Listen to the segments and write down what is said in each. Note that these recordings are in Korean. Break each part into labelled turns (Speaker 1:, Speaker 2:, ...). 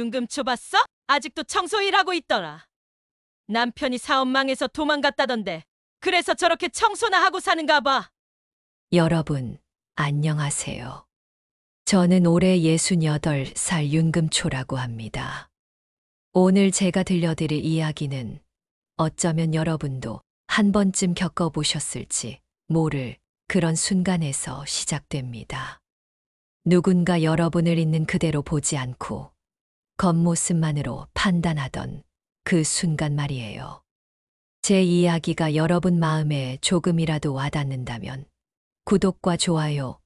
Speaker 1: 윤금초 봤어? 아직도 청소 일하고 있더라. 남편이 사업 망해서 도망갔다던데. 그래서 저렇게 청소나 하고 사는가 봐.
Speaker 2: 여러분, 안녕하세요. 저는 올해 68살 윤금초라고 합니다. 오늘 제가 들려드릴 이야기는 어쩌면 여러분도 한 번쯤 겪어보셨을지 모를 그런 순간에서 시작됩니다. 누군가 여러분을 있는 그대로 보지 않고 겉모습만으로 판단하던 그 순간 말이에요. 제 이야기가 여러분 마음에 조금이라도 와닿는다면 구독과 좋아요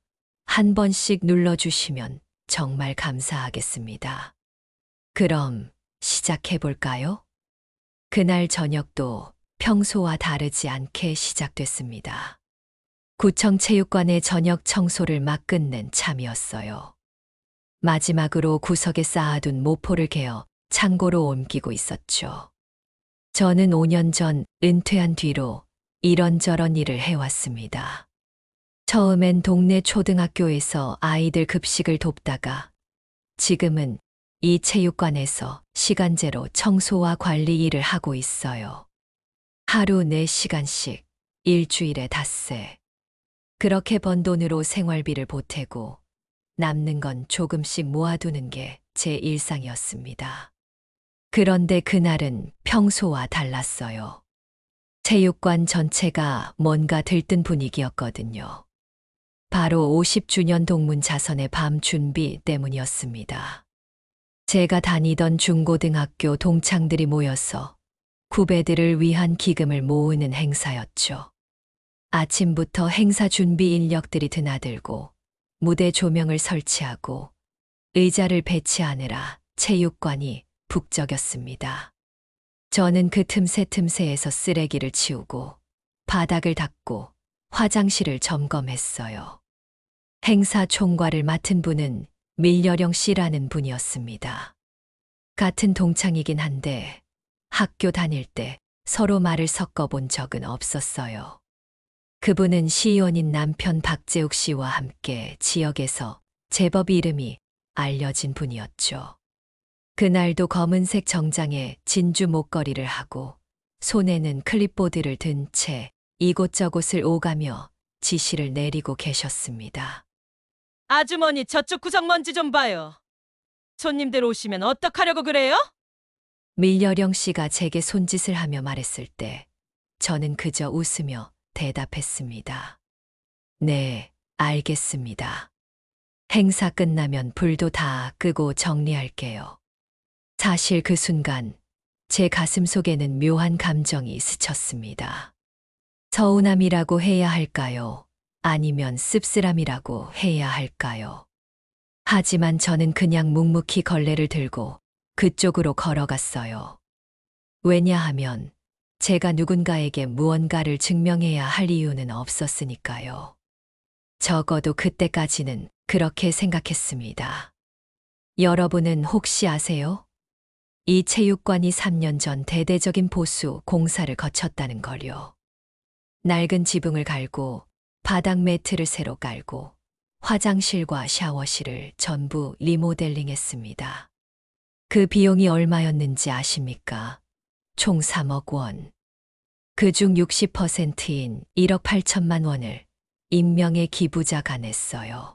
Speaker 2: 한 번씩 눌러주시면 정말 감사하겠습니다. 그럼 시작해 볼까요? 그날 저녁도 평소와 다르지 않게 시작됐습니다. 구청 체육관의 저녁 청소를 막 끝낸 참이었어요. 마지막으로 구석에 쌓아둔 모포를 개어 창고로 옮기고 있었죠. 저는 5년 전 은퇴한 뒤로 이런저런 일을 해왔습니다. 처음엔 동네 초등학교에서 아이들 급식을 돕다가 지금은 이 체육관에서 시간제로 청소와 관리 일을 하고 있어요. 하루 4시간씩 일주일에 닷새. 그렇게 번 돈으로 생활비를 보태고 남는 건 조금씩 모아두는 게 제 일상이었습니다. 그런데 그날은 평소와 달랐어요. 체육관 전체가 뭔가 들뜬 분위기였거든요. 바로 50주년 동문 자선의 밤 준비 때문이었습니다. 제가 다니던 중고등학교 동창들이 모여서 후배들을 위한 기금을 모으는 행사였죠. 아침부터 행사 준비 인력들이 드나들고 무대 조명을 설치하고 의자를 배치하느라 체육관이 북적였습니다. 저는 그 틈새에서 쓰레기를 치우고 바닥을 닦고 화장실을 점검했어요. 행사 총괄을 맡은 분은 밀여령 씨라는 분이었습니다. 같은 동창이긴 한데 학교 다닐 때 서로 말을 섞어본 적은 없었어요. 그분은 시의원인 남편 박재욱 씨와 함께 지역에서 제법 이름이 알려진 분이었죠. 그날도 검은색 정장에 진주 목걸이를 하고 손에는 클립보드를 든 채 이곳저곳을 오가며 지시를 내리고 계셨습니다.
Speaker 1: 아주머니 저쪽 구석 먼지 좀 봐요. 손님들 오시면 어떡하려고 그래요?
Speaker 2: 밀여령 씨가 제게 손짓을 하며 말했을 때 저는 그저 웃으며 대답했습니다. 네, 알겠습니다. 행사 끝나면 불도 다 끄고 정리할게요. 사실 그 순간 제 가슴 속에는 묘한 감정이 스쳤습니다. 서운함이라고 해야 할까요? 아니면 씁쓸함이라고 해야 할까요? 하지만 저는 그냥 묵묵히 걸레를 들고 그쪽으로 걸어갔어요. 왜냐하면 제가 누군가에게 무언가를 증명해야 할 이유는 없었으니까요. 적어도 그때까지는 그렇게 생각했습니다. 여러분은 혹시 아세요? 이 체육관이 3년 전 대대적인 보수 공사를 거쳤다는 걸요. 낡은 지붕을 갈고 바닥 매트를 새로 깔고 화장실과 샤워실을 전부 리모델링했습니다. 그 비용이 얼마였는지 아십니까? 총 3억 원. 그중 60%인 1억 8천만 원을 인명의 기부자가 냈어요.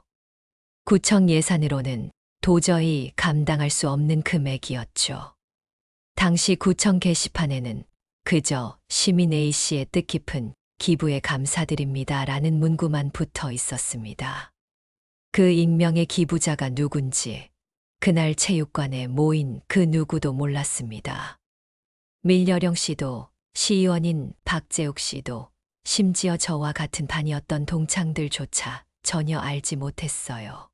Speaker 2: 구청 예산으로는 도저히 감당할 수 없는 금액이었죠. 당시 구청 게시판에는 그저 시민 A씨의 뜻깊은 기부에 감사드립니다라는 문구만 붙어 있었습니다. 그 익명의 기부자가 누군지 그날 체육관에 모인 그 누구도 몰랐습니다. 밀여령 씨도 시의원인 박재욱 씨도 심지어 저와 같은 반이었던 동창들조차 전혀 알지 못했어요.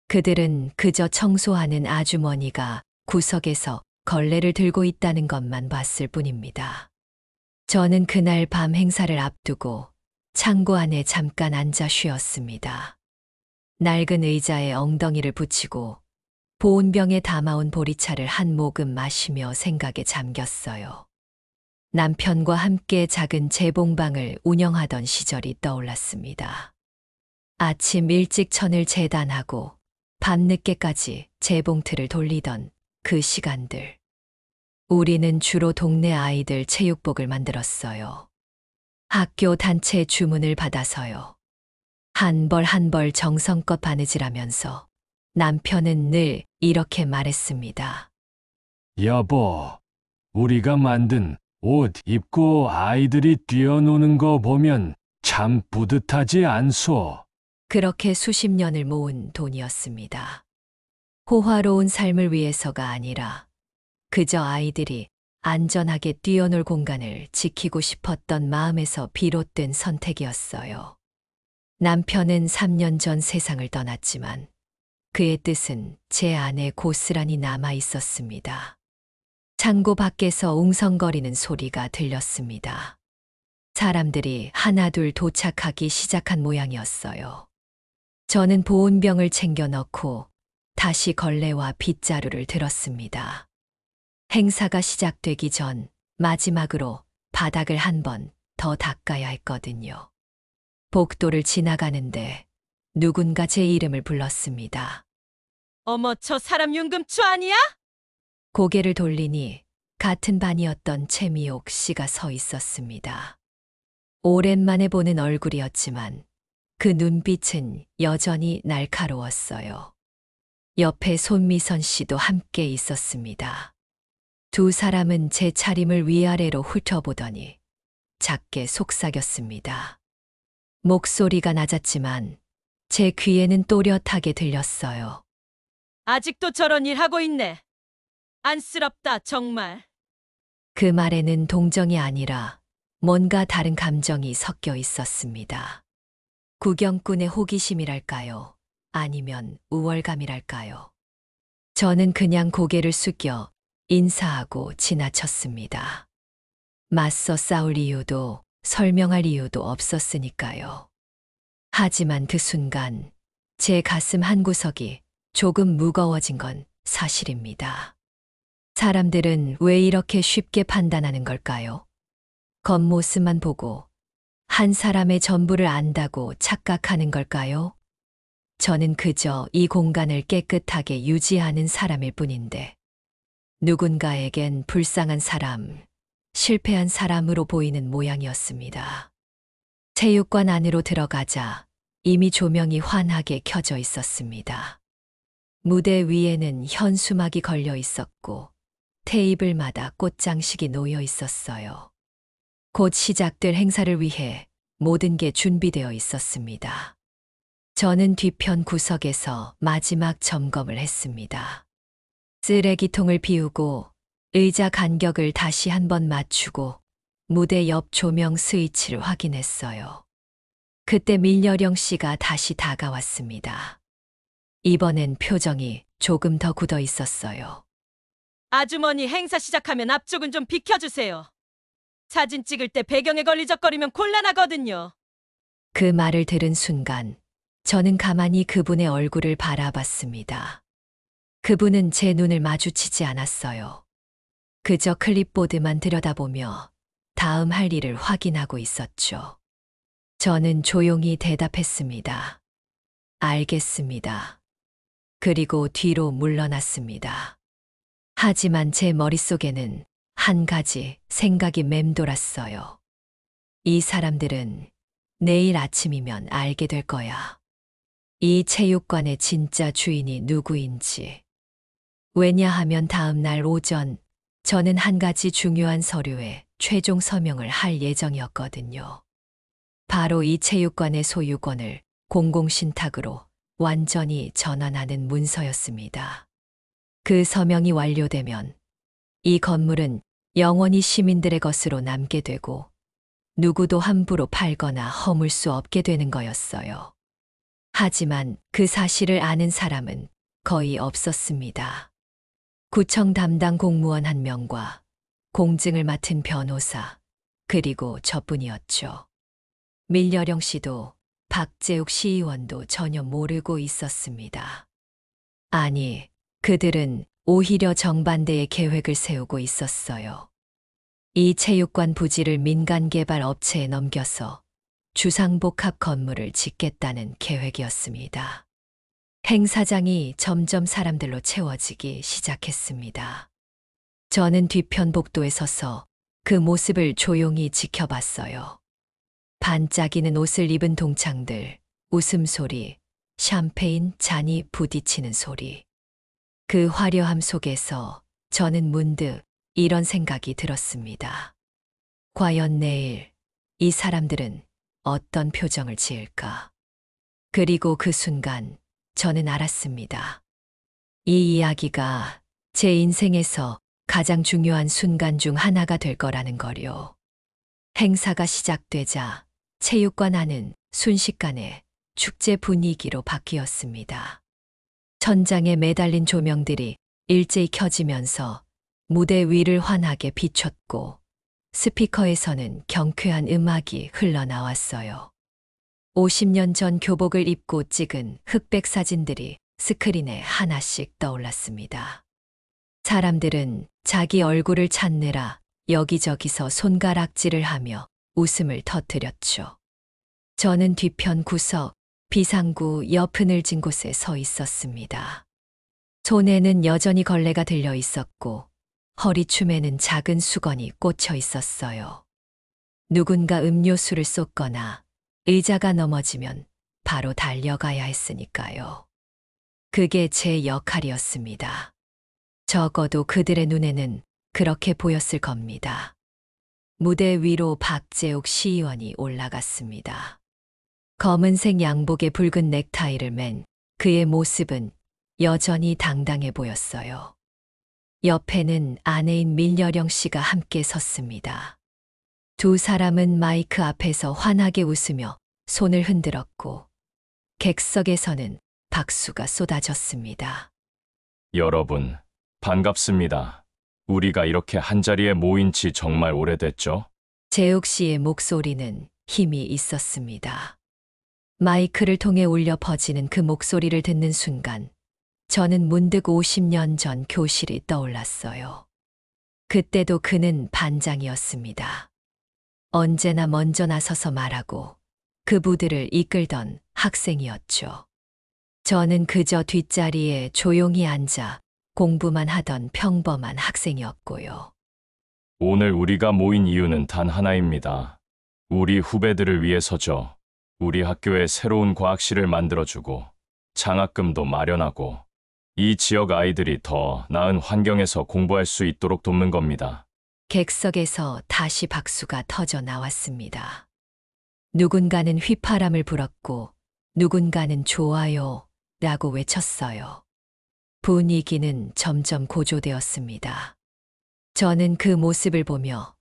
Speaker 2: 그들은 그저 청소하는 아주머니가 구석에서 걸레를 들고 있다는 것만 봤을 뿐입니다. 저는 그날 밤 행사를 앞두고 창고 안에 잠깐 앉아 쉬었습니다. 낡은 의자에 엉덩이를 붙이고 보온병에 담아온 보리차를 한 모금 마시며 생각에 잠겼어요. 남편과 함께 작은 재봉방을 운영하던 시절이 떠올랐습니다. 아침 일찍 천을 재단하고 밤늦게까지 재봉틀을 돌리던 그 시간들. 우리는 주로 동네 아이들 체육복을 만들었어요. 학교 단체 주문을 받아서요. 한 벌 한 벌 정성껏 바느질하면서 남편은 늘 이렇게 말했습니다.
Speaker 3: 여보, 우리가 만든 옷 입고 아이들이 뛰어노는 거 보면 참 뿌듯하지 않소?
Speaker 2: 그렇게 수십 년을 모은 돈이었습니다. 호화로운 삶을 위해서가 아니라 그저 아이들이 안전하게 뛰어놀 공간을 지키고 싶었던 마음에서 비롯된 선택이었어요. 남편은 3년 전 세상을 떠났지만 그의 뜻은 제 안에 고스란히 남아 있었습니다. 창고 밖에서 웅성거리는 소리가 들렸습니다. 사람들이 하나둘 도착하기 시작한 모양이었어요. 저는 보온병을 챙겨 넣고 다시 걸레와 빗자루를 들었습니다. 행사가 시작되기 전 마지막으로 바닥을 한 번 더 닦아야 했거든요. 복도를 지나가는데 누군가 제 이름을 불렀습니다.
Speaker 1: 어머, 저 사람 윤금추 아니야?
Speaker 2: 고개를 돌리니 같은 반이었던 최미옥 씨가 서 있었습니다. 오랜만에 보는 얼굴이었지만 그 눈빛은 여전히 날카로웠어요. 옆에 손미선 씨도 함께 있었습니다. 두 사람은 제 차림을 위아래로 훑어보더니 작게 속삭였습니다. 목소리가 낮았지만 제 귀에는 또렷하게 들렸어요.
Speaker 1: 아직도 저런 일 하고 있네. 안쓰럽다, 정말.
Speaker 2: 그 말에는 동정이 아니라 뭔가 다른 감정이 섞여 있었습니다. 구경꾼의 호기심이랄까요? 아니면 우월감이랄까요? 저는 그냥 고개를 숙여 인사하고 지나쳤습니다. 맞서 싸울 이유도 설명할 이유도 없었으니까요. 하지만 그 순간 제 가슴 한구석이 조금 무거워진 건 사실입니다. 사람들은 왜 이렇게 쉽게 판단하는 걸까요? 겉모습만 보고 한 사람의 전부를 안다고 착각하는 걸까요? 저는 그저 이 공간을 깨끗하게 유지하는 사람일 뿐인데 누군가에겐 불쌍한 사람, 실패한 사람으로 보이는 모양이었습니다. 체육관 안으로 들어가자 이미 조명이 환하게 켜져 있었습니다. 무대 위에는 현수막이 걸려 있었고 테이블마다 꽃장식이 놓여 있었어요. 곧 시작될 행사를 위해 모든 게 준비되어 있었습니다. 저는 뒤편 구석에서 마지막 점검을 했습니다. 쓰레기통을 비우고 의자 간격을 다시 한번 맞추고 무대 옆 조명 스위치를 확인했어요. 그때 밀여령 씨가 다시 다가왔습니다. 이번엔 표정이 조금 더 굳어 있었어요.
Speaker 1: 아주머니, 행사 시작하면 앞쪽은 좀 비켜주세요. 사진 찍을 때 배경에 걸리적거리면 곤란하거든요.
Speaker 2: 그 말을 들은 순간 저는 가만히 그분의 얼굴을 바라봤습니다. 그분은 제 눈을 마주치지 않았어요. 그저 클립보드만 들여다보며 다음 할 일을 확인하고 있었죠. 저는 조용히 대답했습니다. 알겠습니다. 그리고 뒤로 물러났습니다. 하지만 제 머릿속에는 한 가지 생각이 맴돌았어요. 이 사람들은 내일 아침이면 알게 될 거야. 이 체육관의 진짜 주인이 누구인지. 왜냐하면 다음 날 오전 저는 한 가지 중요한 서류에 최종 서명을 할 예정이었거든요. 바로 이 체육관의 소유권을 공공신탁으로 완전히 전환하는 문서였습니다. 그 서명이 완료되면 이 건물은 영원히 시민들의 것으로 남게 되고 누구도 함부로 팔거나 허물 수 없게 되는 거였어요. 하지만 그 사실을 아는 사람은 거의 없었습니다. 구청 담당 공무원 한 명과 공증을 맡은 변호사, 그리고 저뿐이었죠. 밀여령 씨도 박재욱 시의원도 전혀 모르고 있었습니다. 아니, 그들은 오히려 정반대의 계획을 세우고 있었어요. 이 체육관 부지를 민간개발 업체에 넘겨서 주상복합 건물을 짓겠다는 계획이었습니다. 행사장이 점점 사람들로 채워지기 시작했습니다. 저는 뒤편 복도에 서서 그 모습을 조용히 지켜봤어요. 반짝이는 옷을 입은 동창들, 웃음소리, 샴페인 잔이 부딪히는 소리. 그 화려함 속에서 저는 문득 이런 생각이 들었습니다. 과연 내일 이 사람들은 어떤 표정을 지을까? 그리고 그 순간 저는 알았습니다. 이 이야기가 제 인생에서 가장 중요한 순간 중 하나가 될 거라는 거요. 행사가 시작되자 체육관 안은 순식간에 축제 분위기로 바뀌었습니다. 천장에 매달린 조명들이 일제히 켜지면서 무대 위를 환하게 비췄고 스피커에서는 경쾌한 음악이 흘러나왔어요. 50년 전 교복을 입고 찍은 흑백 사진들이 스크린에 하나씩 떠올랐습니다. 사람들은 자기 얼굴을 찾느라 여기저기서 손가락질을 하며 웃음을 터뜨렸죠. 저는 뒤편 구석 비상구 옆 그늘진 곳에 서 있었습니다. 손에는 여전히 걸레가 들려 있었고 허리춤에는 작은 수건이 꽂혀 있었어요. 누군가 음료수를 쏟거나 의자가 넘어지면 바로 달려가야 했으니까요. 그게 제 역할이었습니다. 적어도 그들의 눈에는 그렇게 보였을 겁니다. 무대 위로 박재욱 시의원이 올라갔습니다. 검은색 양복에 붉은 넥타이를 맨 그의 모습은 여전히 당당해 보였어요. 옆에는 아내인 밀여령 씨가 함께 섰습니다. 두 사람은 마이크 앞에서 환하게 웃으며 손을 흔들었고 객석에서는 박수가 쏟아졌습니다.
Speaker 4: 여러분, 반갑습니다. 우리가 이렇게 한자리에 모인 지 정말 오래됐죠?
Speaker 2: 재욱 씨의 목소리는 힘이 있었습니다. 마이크를 통해 울려 퍼지는 그 목소리를 듣는 순간 저는 문득 50년 전 교실이 떠올랐어요. 그때도 그는 반장이었습니다. 언제나 먼저 나서서 말하고 그 부들을 이끌던 학생이었죠. 저는 그저 뒷자리에 조용히 앉아 공부만 하던 평범한 학생이었고요.
Speaker 4: 오늘 우리가 모인 이유는 단 하나입니다. 우리 후배들을 위해서죠. 우리 학교에 새로운 과학실을 만들어주고 장학금도 마련하고 이 지역 아이들이 더 나은 환경에서 공부할 수 있도록 돕는 겁니다.
Speaker 2: 객석에서 다시 박수가 터져 나왔습니다. 누군가는 휘파람을 불었고 누군가는 좋아요 라고 외쳤어요. 분위기는 점점 고조되었습니다. 저는 그 모습을 보며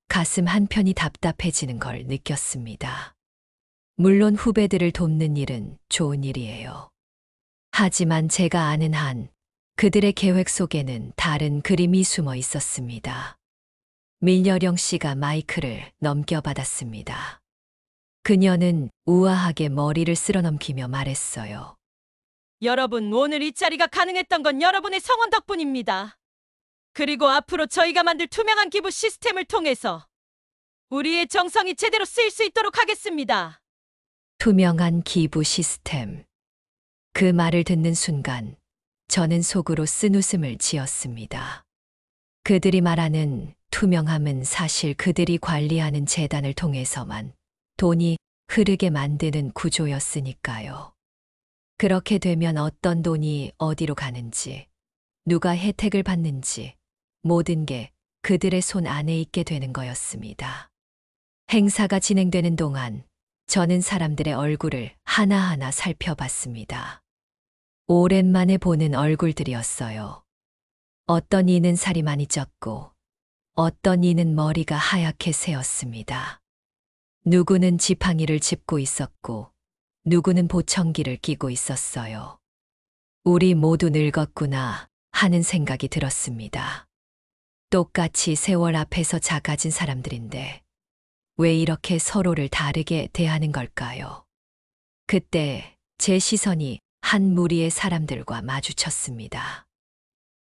Speaker 2: 가슴 한편이 답답해지는 걸 느꼈습니다. 물론 후배들을 돕는 일은 좋은 일이에요. 하지만 제가 아는 한 그들의 계획 속에는 다른 그림이 숨어 있었습니다. 밀여령 씨가 마이크를 넘겨받았습니다. 그녀는 우아하게 머리를 쓸어넘기며 말했어요.
Speaker 1: 여러분, 오늘 이 자리가 가능했던 건 여러분의 성원 덕분입니다. 그리고 앞으로 저희가 만들 투명한 기부 시스템을 통해서 우리의 정성이 제대로 쓰일 수 있도록 하겠습니다.
Speaker 2: 투명한 기부 시스템. 그 말을 듣는 순간 저는 속으로 쓴웃음을 지었습니다. 그들이 말하는 투명함은 사실 그들이 관리하는 재단을 통해서만 돈이 흐르게 만드는 구조였으니까요. 그렇게 되면 어떤 돈이 어디로 가는지, 누가 혜택을 받는지 모든 게 그들의 손 안에 있게 되는 거였습니다. 행사가 진행되는 동안 저는 사람들의 얼굴을 하나하나 살펴봤습니다. 오랜만에 보는 얼굴들이었어요. 어떤 이는 살이 많이 쪘고 어떤 이는 머리가 하얗게 새었습니다. 누구는 지팡이를 짚고 있었고 누구는 보청기를 끼고 있었어요. 우리 모두 늙었구나 하는 생각이 들었습니다. 똑같이 세월 앞에서 작아진 사람들인데 왜 이렇게 서로를 다르게 대하는 걸까요? 그때 제 시선이 한 무리의 사람들과 마주쳤습니다.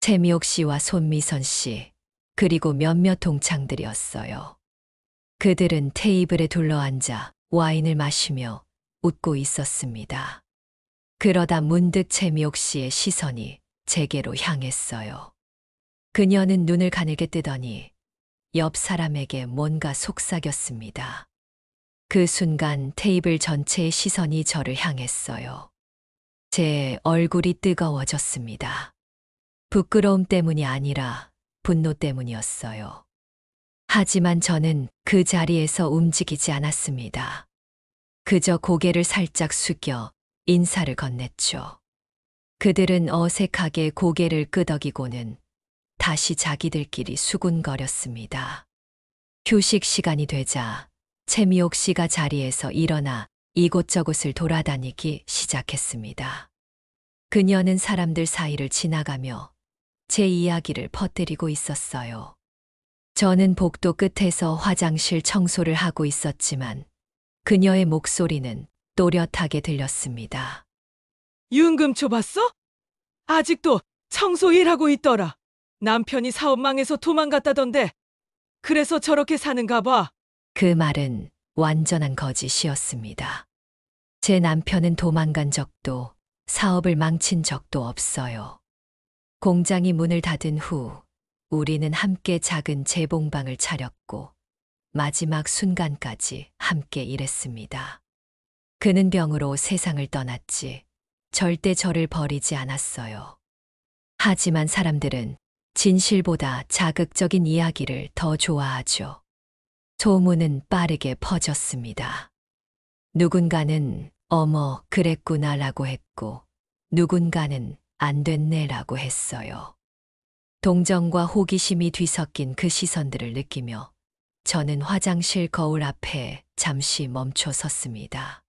Speaker 2: 최미옥 씨와 손미선 씨, 그리고 몇몇 동창들이었어요. 그들은 테이블에 둘러앉아 와인을 마시며 웃고 있었습니다. 그러다 문득 최미옥 씨의 시선이 제게로 향했어요. 그녀는 눈을 가늘게 뜨더니 옆 사람에게 뭔가 속삭였습니다. 그 순간 테이블 전체의 시선이 저를 향했어요. 제 얼굴이 뜨거워졌습니다. 부끄러움 때문이 아니라 분노 때문이었어요. 하지만 저는 그 자리에서 움직이지 않았습니다. 그저 고개를 살짝 숙여 인사를 건넸죠. 그들은 어색하게 고개를 끄덕이고는 다시 자기들끼리 수군거렸습니다. 휴식 시간이 되자 최미옥 씨가 자리에서 일어나 이곳저곳을 돌아다니기 시작했습니다. 그녀는 사람들 사이를 지나가며 제 이야기를 퍼뜨리고 있었어요. 저는 복도 끝에서 화장실 청소를 하고 있었지만 그녀의 목소리는 또렷하게 들렸습니다.
Speaker 1: 윤금초 봤어? 아직도 청소 일하고 있더라. 남편이 사업 망해서 도망갔다던데. 그래서 저렇게 사는가 봐.
Speaker 2: 그 말은 완전한 거짓이었습니다. 제 남편은 도망간 적도 사업을 망친 적도 없어요. 공장이 문을 닫은 후 우리는 함께 작은 재봉방을 차렸고 마지막 순간까지 함께 일했습니다. 그는 병으로 세상을 떠났지 절대 저를 버리지 않았어요. 하지만 사람들은 진실보다 자극적인 이야기를 더 좋아하죠. 소문은 빠르게 퍼졌습니다. 누군가는 어머 그랬구나라고 했고 누군가는 안 됐네라고 했어요. 동정과 호기심이 뒤섞인 그 시선들을 느끼며 저는 화장실 거울 앞에 잠시 멈춰 섰습니다.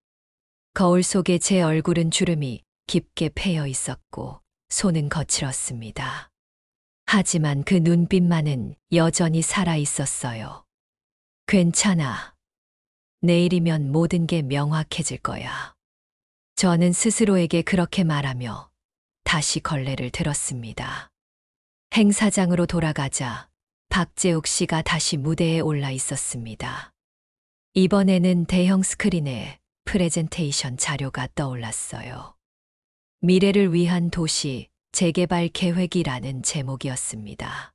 Speaker 2: 거울 속에 제 얼굴은 주름이 깊게 패여 있었고 손은 거칠었습니다. 하지만 그 눈빛만은 여전히 살아 있었어요. 괜찮아. 내일이면 모든 게 명확해질 거야. 저는 스스로에게 그렇게 말하며 다시 걸레를 들었습니다. 행사장으로 돌아가자 박재욱 씨가 다시 무대에 올라 있었습니다. 이번에는 대형 스크린에 프레젠테이션 자료가 떠올랐어요. 미래를 위한 도시 재개발 계획이라는 제목이었습니다.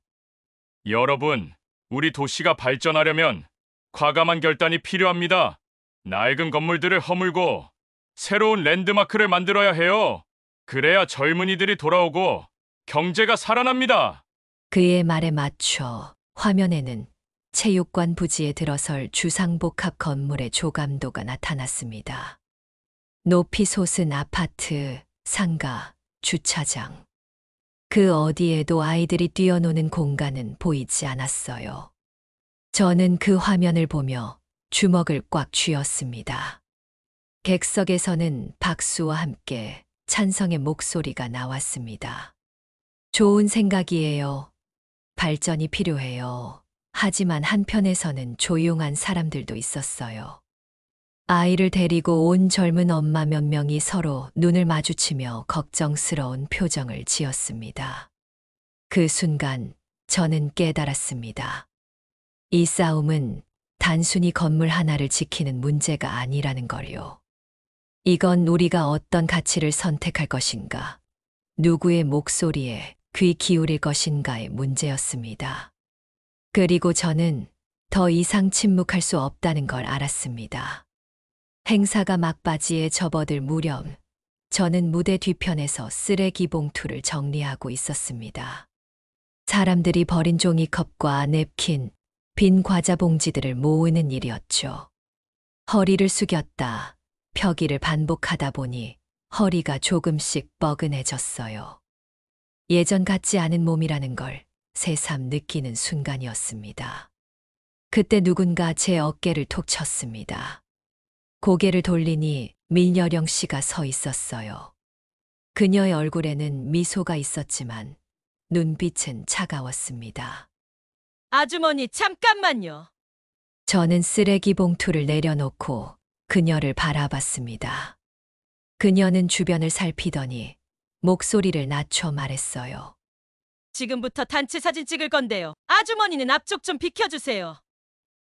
Speaker 4: 여러분, 우리 도시가 발전하려면 과감한 결단이 필요합니다. 낡은 건물들을 허물고 새로운 랜드마크를 만들어야 해요. 그래야 젊은이들이 돌아오고 경제가 살아납니다.
Speaker 2: 그의 말에 맞춰 화면에는 체육관 부지에 들어설 주상복합 건물의 조감도가 나타났습니다. 높이 솟은 아파트, 상가, 주차장. 그 어디에도 아이들이 뛰어노는 공간은 보이지 않았어요. 저는 그 화면을 보며 주먹을 꽉 쥐었습니다. 객석에서는 박수와 함께 찬성의 목소리가 나왔습니다. 좋은 생각이에요. 발전이 필요해요. 하지만 한편에서는 조용한 사람들도 있었어요. 아이를 데리고 온 젊은 엄마 몇 명이 서로 눈을 마주치며 걱정스러운 표정을 지었습니다. 그 순간 저는 깨달았습니다. 이 싸움은 단순히 건물 하나를 지키는 문제가 아니라는 걸요. 이건 우리가 어떤 가치를 선택할 것인가, 누구의 목소리에 귀 기울일 것인가의 문제였습니다. 그리고 저는 더 이상 침묵할 수 없다는 걸 알았습니다. 행사가 막바지에 접어들 무렵, 저는 무대 뒤편에서 쓰레기 봉투를 정리하고 있었습니다. 사람들이 버린 종이컵과 냅킨, 빈 과자 봉지들을 모으는 일이었죠. 허리를 숙였다, 펴기를 반복하다 보니 허리가 조금씩 뻐근해졌어요. 예전 같지 않은 몸이라는 걸 새삼 느끼는 순간이었습니다. 그때 누군가 제 어깨를 톡 쳤습니다. 고개를 돌리니 밀여령 씨가 서 있었어요. 그녀의 얼굴에는 미소가 있었지만 눈빛은 차가웠습니다.
Speaker 1: 아주머니, 잠깐만요.
Speaker 2: 저는 쓰레기 봉투를 내려놓고 그녀를 바라봤습니다. 그녀는 주변을 살피더니 목소리를 낮춰 말했어요.
Speaker 1: 지금부터 단체 사진 찍을 건데요. 아주머니는 앞쪽 좀 비켜주세요.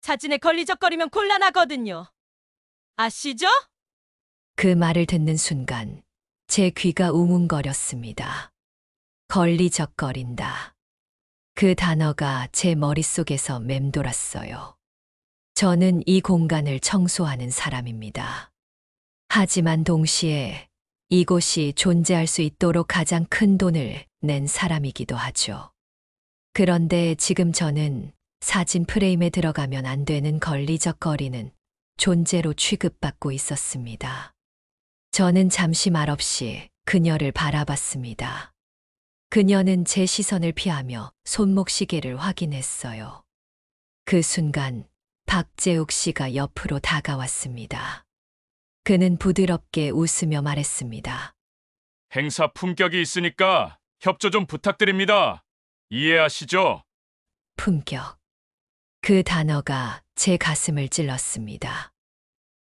Speaker 1: 사진에 걸리적거리면 곤란하거든요. 아시죠?
Speaker 2: 그 말을 듣는 순간 제 귀가 웅웅거렸습니다. 걸리적거린다. 그 단어가 제 머릿속에서 맴돌았어요. 저는 이 공간을 청소하는 사람입니다. 하지만 동시에 이곳이 존재할 수 있도록 가장 큰 돈을 낸 사람이기도 하죠. 그런데 지금 저는 사진 프레임에 들어가면 안 되는 걸리적거리는 존재로 취급받고 있었습니다. 저는 잠시 말없이 그녀를 바라봤습니다. 그녀는 제 시선을 피하며 손목시계를 확인했어요. 그 순간 박재욱 씨가 옆으로 다가왔습니다. 그는 부드럽게 웃으며 말했습니다.
Speaker 4: 행사 품격이 있으니까 협조 좀 부탁드립니다. 이해하시죠?
Speaker 2: 품격. 그 단어가 제 가슴을 찔렀습니다.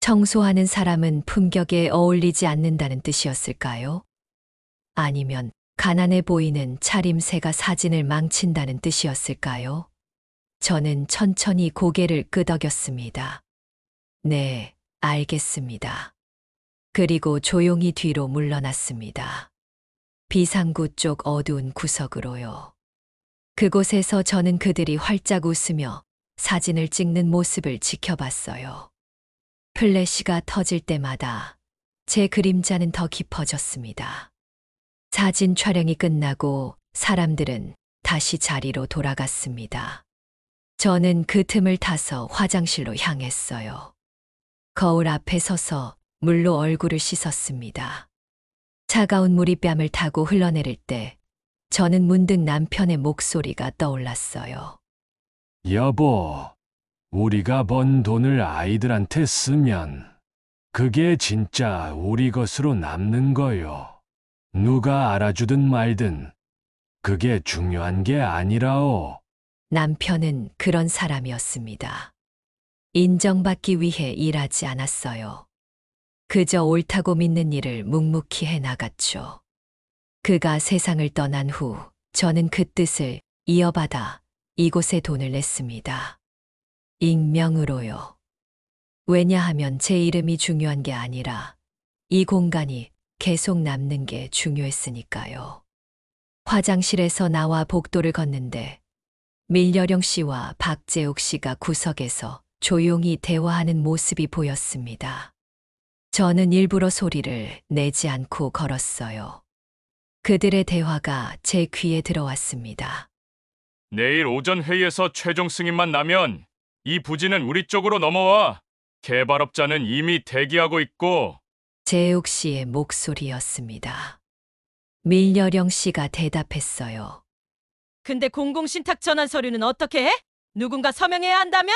Speaker 2: 청소하는 사람은 품격에 어울리지 않는다는 뜻이었을까요? 아니면 가난해 보이는 차림새가 사진을 망친다는 뜻이었을까요? 저는 천천히 고개를 끄덕였습니다. 네, 알겠습니다. 그리고 조용히 뒤로 물러났습니다. 비상구 쪽 어두운 구석으로요. 그곳에서 저는 그들이 활짝 웃으며 사진을 찍는 모습을 지켜봤어요. 플래시가 터질 때마다 제 그림자는 더 깊어졌습니다. 사진 촬영이 끝나고 사람들은 다시 자리로 돌아갔습니다. 저는 그 틈을 타서 화장실로 향했어요. 거울 앞에 서서 물로 얼굴을 씻었습니다. 차가운 물이 뺨을 타고 흘러내릴 때 저는 문득 남편의 목소리가 떠올랐어요.
Speaker 3: 여보, 우리가 번 돈을 아이들한테 쓰면 그게 진짜 우리 것으로 남는 거요. 누가 알아주든 말든 그게 중요한 게 아니라오.
Speaker 2: 남편은 그런 사람이었습니다. 인정받기 위해 일하지 않았어요. 그저 옳다고 믿는 일을 묵묵히 해나갔죠. 그가 세상을 떠난 후 저는 그 뜻을 이어받아 이곳에 돈을 냈습니다. 익명으로요. 왜냐하면 제 이름이 중요한 게 아니라 이 공간이 계속 남는 게 중요했으니까요. 화장실에서 나와 복도를 걷는데 밀여령 씨와 박재욱 씨가 구석에서 조용히 대화하는 모습이 보였습니다. 저는 일부러 소리를 내지 않고 걸었어요. 그들의 대화가 제 귀에 들어왔습니다.
Speaker 4: 내일 오전 회의에서 최종 승인만 나면 이 부지는 우리 쪽으로 넘어와. 개발업자는 이미 대기하고 있고.
Speaker 2: 재욱 씨의 목소리였습니다. 밀여령 씨가 대답했어요.
Speaker 1: 근데 공공신탁 전환 서류는 어떻게 해? 누군가 서명해야 한다며?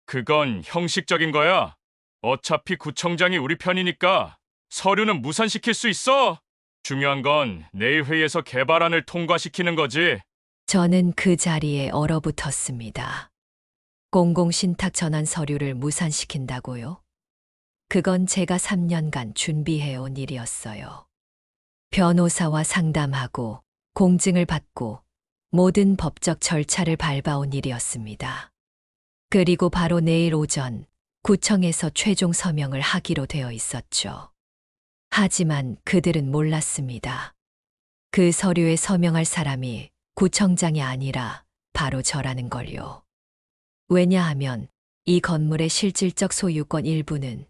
Speaker 4: 그건 형식적인 거야. 어차피 구청장이 우리 편이니까 서류는 무산시킬 수 있어. 중요한 건 내일 회의에서 개발안을 통과시키는 거지.
Speaker 2: 저는 그 자리에 얼어붙었습니다. 공공신탁 전환 서류를 무산시킨다고요? 그건 제가 3년간 준비해온 일이었어요. 변호사와 상담하고 공증을 받고 모든 법적 절차를 밟아온 일이었습니다. 그리고 바로 내일 오전 구청에서 최종 서명을 하기로 되어 있었죠. 하지만 그들은 몰랐습니다. 그 서류에 서명할 사람이 구청장이 아니라 바로 저라는 걸요. 왜냐하면 이 건물의 실질적 소유권 일부는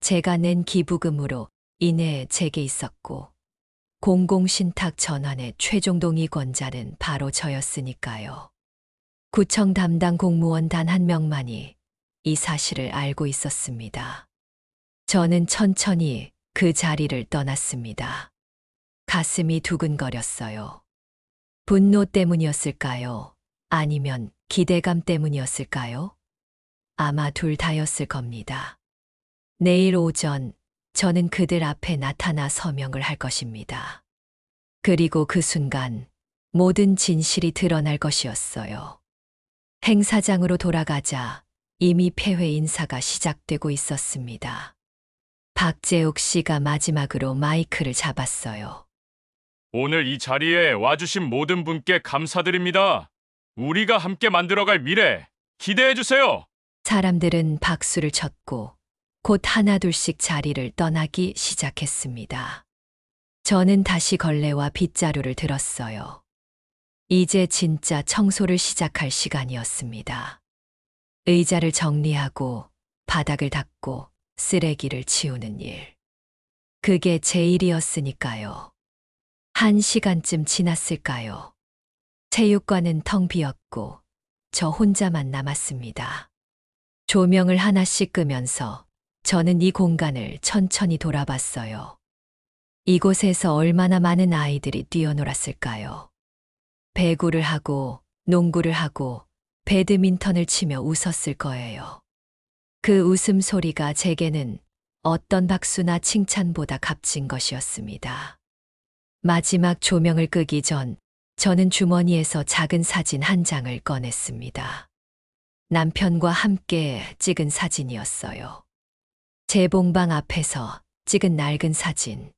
Speaker 2: 제가 낸 기부금으로 인해 제게 있었고 공공신탁 전환의 최종 동의권자는 바로 저였으니까요. 구청 담당 공무원 단 한 명만이 이 사실을 알고 있었습니다. 저는 천천히 그 자리를 떠났습니다. 가슴이 두근거렸어요. 분노 때문이었을까요? 아니면 기대감 때문이었을까요? 아마 둘 다였을 겁니다. 내일 오전 저는 그들 앞에 나타나 서명을 할 것입니다. 그리고 그 순간 모든 진실이 드러날 것이었어요. 행사장으로 돌아가자 이미 폐회 인사가 시작되고 있었습니다. 박재욱 씨가 마지막으로 마이크를 잡았어요.
Speaker 4: 오늘 이 자리에 와주신 모든 분께 감사드립니다. 우리가 함께 만들어갈 미래 기대해주세요.
Speaker 2: 사람들은 박수를 쳤고 곧 하나둘씩 자리를 떠나기 시작했습니다. 저는 다시 걸레와 빗자루를 들었어요. 이제 진짜 청소를 시작할 시간이었습니다. 의자를 정리하고 바닥을 닦고 쓰레기를 치우는 일. 그게 제 일이었으니까요. 1시간쯤 지났을까요? 체육관은 텅 비었고 저 혼자만 남았습니다. 조명을 하나씩 끄면서 저는 이 공간을 천천히 돌아봤어요. 이곳에서 얼마나 많은 아이들이 뛰어놀았을까요? 배구를 하고 농구를 하고 배드민턴을 치며 웃었을 거예요. 그 웃음소리가 제게는 어떤 박수나 칭찬보다 값진 것이었습니다. 마지막 조명을 끄기 전 저는 주머니에서 작은 사진 한 장을 꺼냈습니다. 남편과 함께 찍은 사진이었어요. 재봉방 앞에서 찍은 낡은 사진.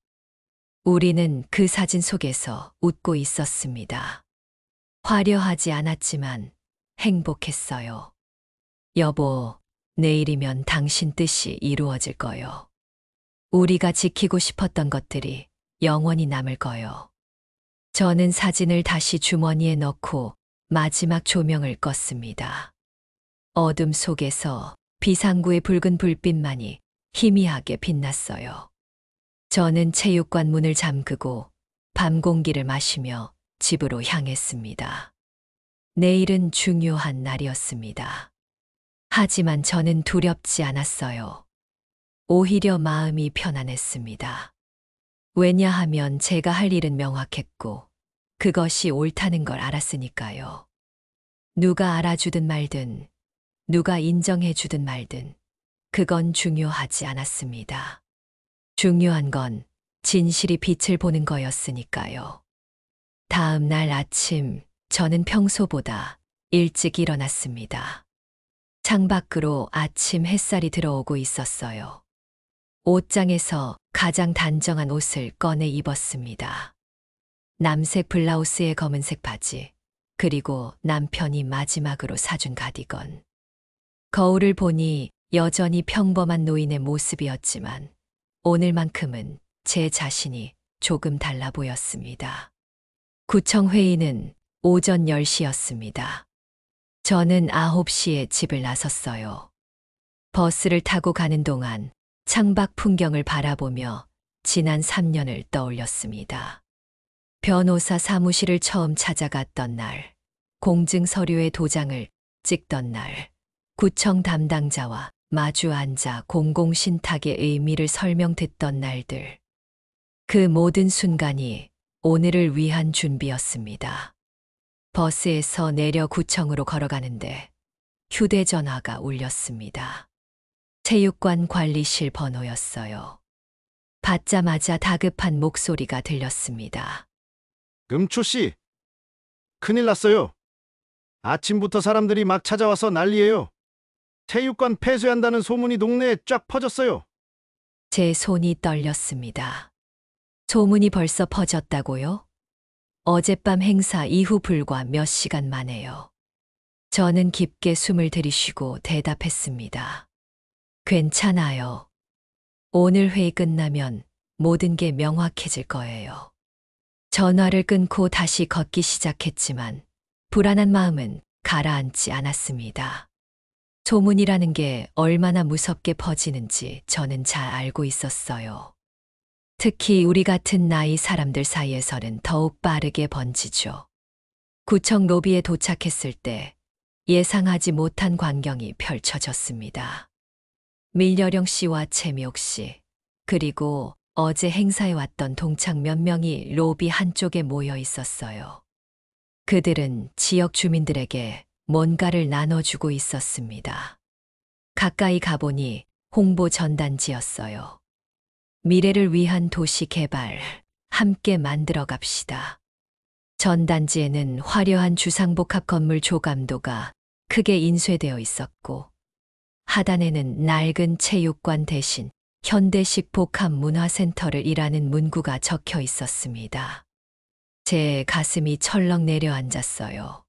Speaker 2: 우리는 그 사진 속에서 웃고 있었습니다. 화려하지 않았지만 행복했어요. 여보, 내일이면 당신 뜻이 이루어질 거요. 우리가 지키고 싶었던 것들이 영원히 남을 거요. 저는 사진을 다시 주머니에 넣고 마지막 조명을 껐습니다. 어둠 속에서 비상구의 붉은 불빛만이 희미하게 빛났어요. 저는 체육관 문을 잠그고 밤 공기를 마시며 집으로 향했습니다. 내일은 중요한 날이었습니다. 하지만 저는 두렵지 않았어요. 오히려 마음이 편안했습니다. 왜냐하면 제가 할 일은 명확했고 그것이 옳다는 걸 알았으니까요. 누가 알아주든 말든, 누가 인정해주든 말든 그건 중요하지 않았습니다. 중요한 건 진실이 빛을 보는 거였으니까요. 다음 날 아침 저는 평소보다 일찍 일어났습니다. 창밖으로 아침 햇살이 들어오고 있었어요. 옷장에서 가장 단정한 옷을 꺼내 입었습니다. 남색 블라우스에 검은색 바지, 그리고 남편이 마지막으로 사준 가디건. 거울을 보니 여전히 평범한 노인의 모습이었지만 오늘만큼은 제 자신이 조금 달라 보였습니다. 구청 회의는 오전 10시였습니다. 저는 9시에 집을 나섰어요. 버스를 타고 가는 동안 창밖 풍경을 바라보며 지난 3년을 떠올렸습니다. 변호사 사무실을 처음 찾아갔던 날, 공증 서류의 도장을 찍던 날, 구청 담당자와 마주 앉아 공공신탁의 의미를 설명 듣던 날들. 그 모든 순간이 오늘을 위한 준비였습니다. 버스에서 내려 구청으로 걸어가는데 휴대전화가 울렸습니다. 체육관 관리실 번호였어요. 받자마자 다급한 목소리가 들렸습니다.
Speaker 5: 금초 씨, 큰일 났어요. 아침부터 사람들이 막 찾아와서 난리예요. 체육관 폐쇄한다는 소문이 동네에 쫙 퍼졌어요.
Speaker 2: 제 손이 떨렸습니다. 소문이 벌써 퍼졌다고요? 어젯밤 행사 이후 불과 몇 시간 만에요. 저는 깊게 숨을 들이쉬고 대답했습니다. 괜찮아요. 오늘 회의 끝나면 모든 게 명확해질 거예요. 전화를 끊고 다시 걷기 시작했지만 불안한 마음은 가라앉지 않았습니다. 소문이라는 게 얼마나 무섭게 퍼지는지 저는 잘 알고 있었어요. 특히 우리 같은 나이 사람들 사이에서는 더욱 빠르게 번지죠. 구청 로비에 도착했을 때 예상하지 못한 광경이 펼쳐졌습니다. 밀여령 씨와 채미옥 씨, 그리고 어제 행사에 왔던 동창 몇 명이 로비 한쪽에 모여 있었어요. 그들은 지역 주민들에게 뭔가를 나눠주고 있었습니다. 가까이 가보니 홍보 전단지였어요. 미래를 위한 도시 개발, 함께 만들어 갑시다. 전단지에는 화려한 주상복합 건물 조감도가 크게 인쇄되어 있었고, 하단에는 낡은 체육관 대신 현대식 복합문화센터를 이라는 문구가 적혀 있었습니다. 제 가슴이 철렁 내려앉았어요.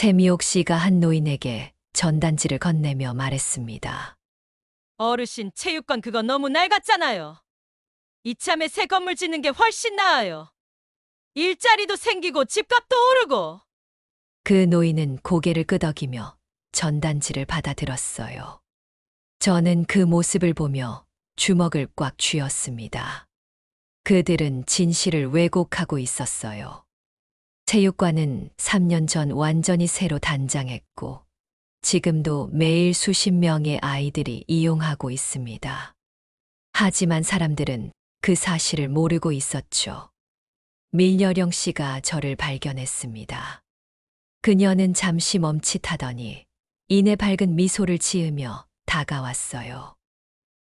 Speaker 2: 채미옥 씨가 한 노인에게 전단지를 건네며 말했습니다.
Speaker 1: 어르신, 체육관 그거 너무 낡았잖아요. 이참에 새 건물 짓는 게 훨씬 나아요. 일자리도 생기고 집값도 오르고.
Speaker 2: 그 노인은 고개를 끄덕이며 전단지를 받아들었어요. 저는 그 모습을 보며 주먹을 꽉 쥐었습니다. 그들은 진실을 왜곡하고 있었어요. 체육관은 3년 전 완전히 새로 단장했고, 지금도 매일 수십 명의 아이들이 이용하고 있습니다. 하지만 사람들은 그 사실을 모르고 있었죠. 밀여령 씨가 저를 발견했습니다. 그녀는 잠시 멈칫하더니 이내 밝은 미소를 지으며 다가왔어요.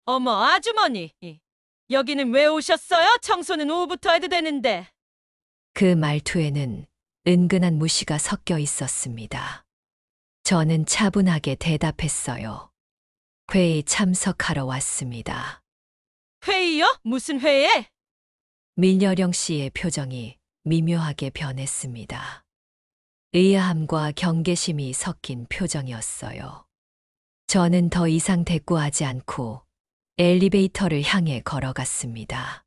Speaker 1: 어머, 아주머니. 여기는 왜 오셨어요? 청소는 오후부터 해도 되는데.
Speaker 2: 그 말투에는 은근한 무시가 섞여 있었습니다. 저는 차분하게 대답했어요. 회의 참석하러 왔습니다.
Speaker 1: 회의요? 무슨 회의에?
Speaker 2: 밀여령 씨의 표정이 미묘하게 변했습니다. 의아함과 경계심이 섞인 표정이었어요. 저는 더 이상 대꾸하지 않고 엘리베이터를 향해 걸어갔습니다.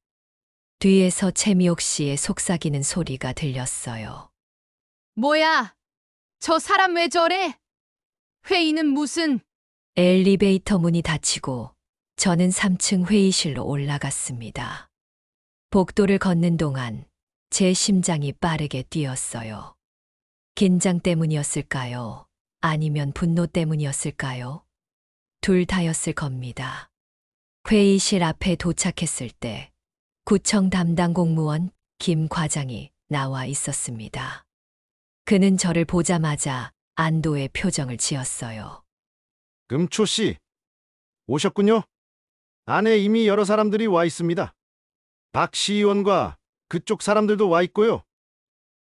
Speaker 2: 뒤에서 최미옥 씨의 속삭이는 소리가 들렸어요.
Speaker 6: 뭐야? 저 사람 왜 저래? 회의는 무슨...
Speaker 2: 엘리베이터 문이 닫히고 저는 3층 회의실로 올라갔습니다. 복도를 걷는 동안 제 심장이 빠르게 뛰었어요. 긴장 때문이었을까요? 아니면 분노 때문이었을까요? 둘 다였을 겁니다. 회의실 앞에 도착했을 때 구청 담당 공무원 김 과장이 나와 있었습니다. 그는 저를 보자마자 안도의 표정을 지었어요.
Speaker 5: 금초 씨, 오셨군요. 안에 이미 여러 사람들이 와 있습니다. 박 시의원과 그쪽 사람들도 와 있고요.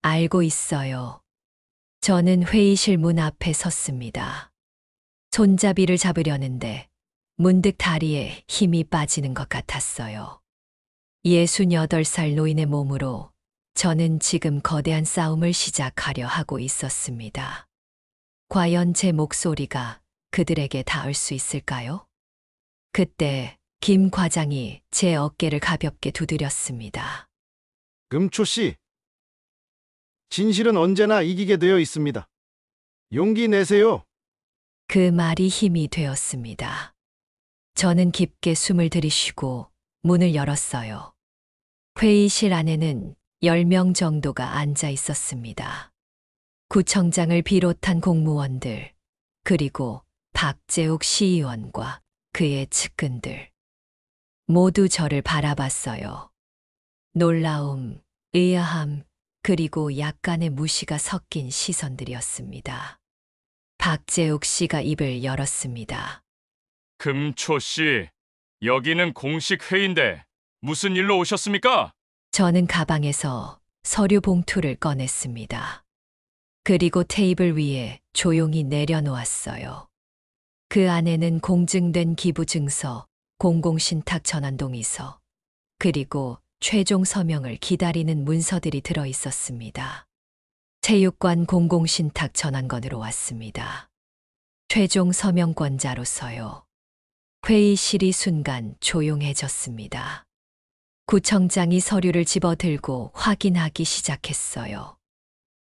Speaker 2: 알고 있어요. 저는 회의실 문 앞에 섰습니다. 손잡이를 잡으려는데 문득 다리에 힘이 빠지는 것 같았어요. 68살 노인의 몸으로 저는 지금 거대한 싸움을 시작하려 하고 있었습니다. 과연 제 목소리가 그들에게 닿을 수 있을까요? 그때 김 과장이 제 어깨를 가볍게 두드렸습니다.
Speaker 5: 금초 씨, 진실은 언제나 이기게 되어 있습니다. 용기 내세요.
Speaker 2: 그 말이 힘이 되었습니다. 저는 깊게 숨을 들이쉬고 문을 열었어요. 회의실 안에는 10명 정도가 앉아 있었습니다. 구청장을 비롯한 공무원들, 그리고 박재욱 시의원과 그의 측근들. 모두 저를 바라봤어요. 놀라움, 의아함, 그리고 약간의 무시가 섞인 시선들이었습니다. 박재욱 씨가 입을 열었습니다.
Speaker 4: 금초 씨, 여기는 공식 회의인데 무슨 일로 오셨습니까?
Speaker 2: 저는 가방에서 서류 봉투를 꺼냈습니다. 그리고 테이블 위에 조용히 내려놓았어요. 그 안에는 공증된 기부증서, 공공신탁 전환동의서, 그리고 최종 서명을 기다리는 문서들이 들어 있었습니다. 체육관 공공신탁 전환건으로 왔습니다. 최종 서명권자로서요. 회의실이 순간 조용해졌습니다. 구청장이 서류를 집어들고 확인하기 시작했어요.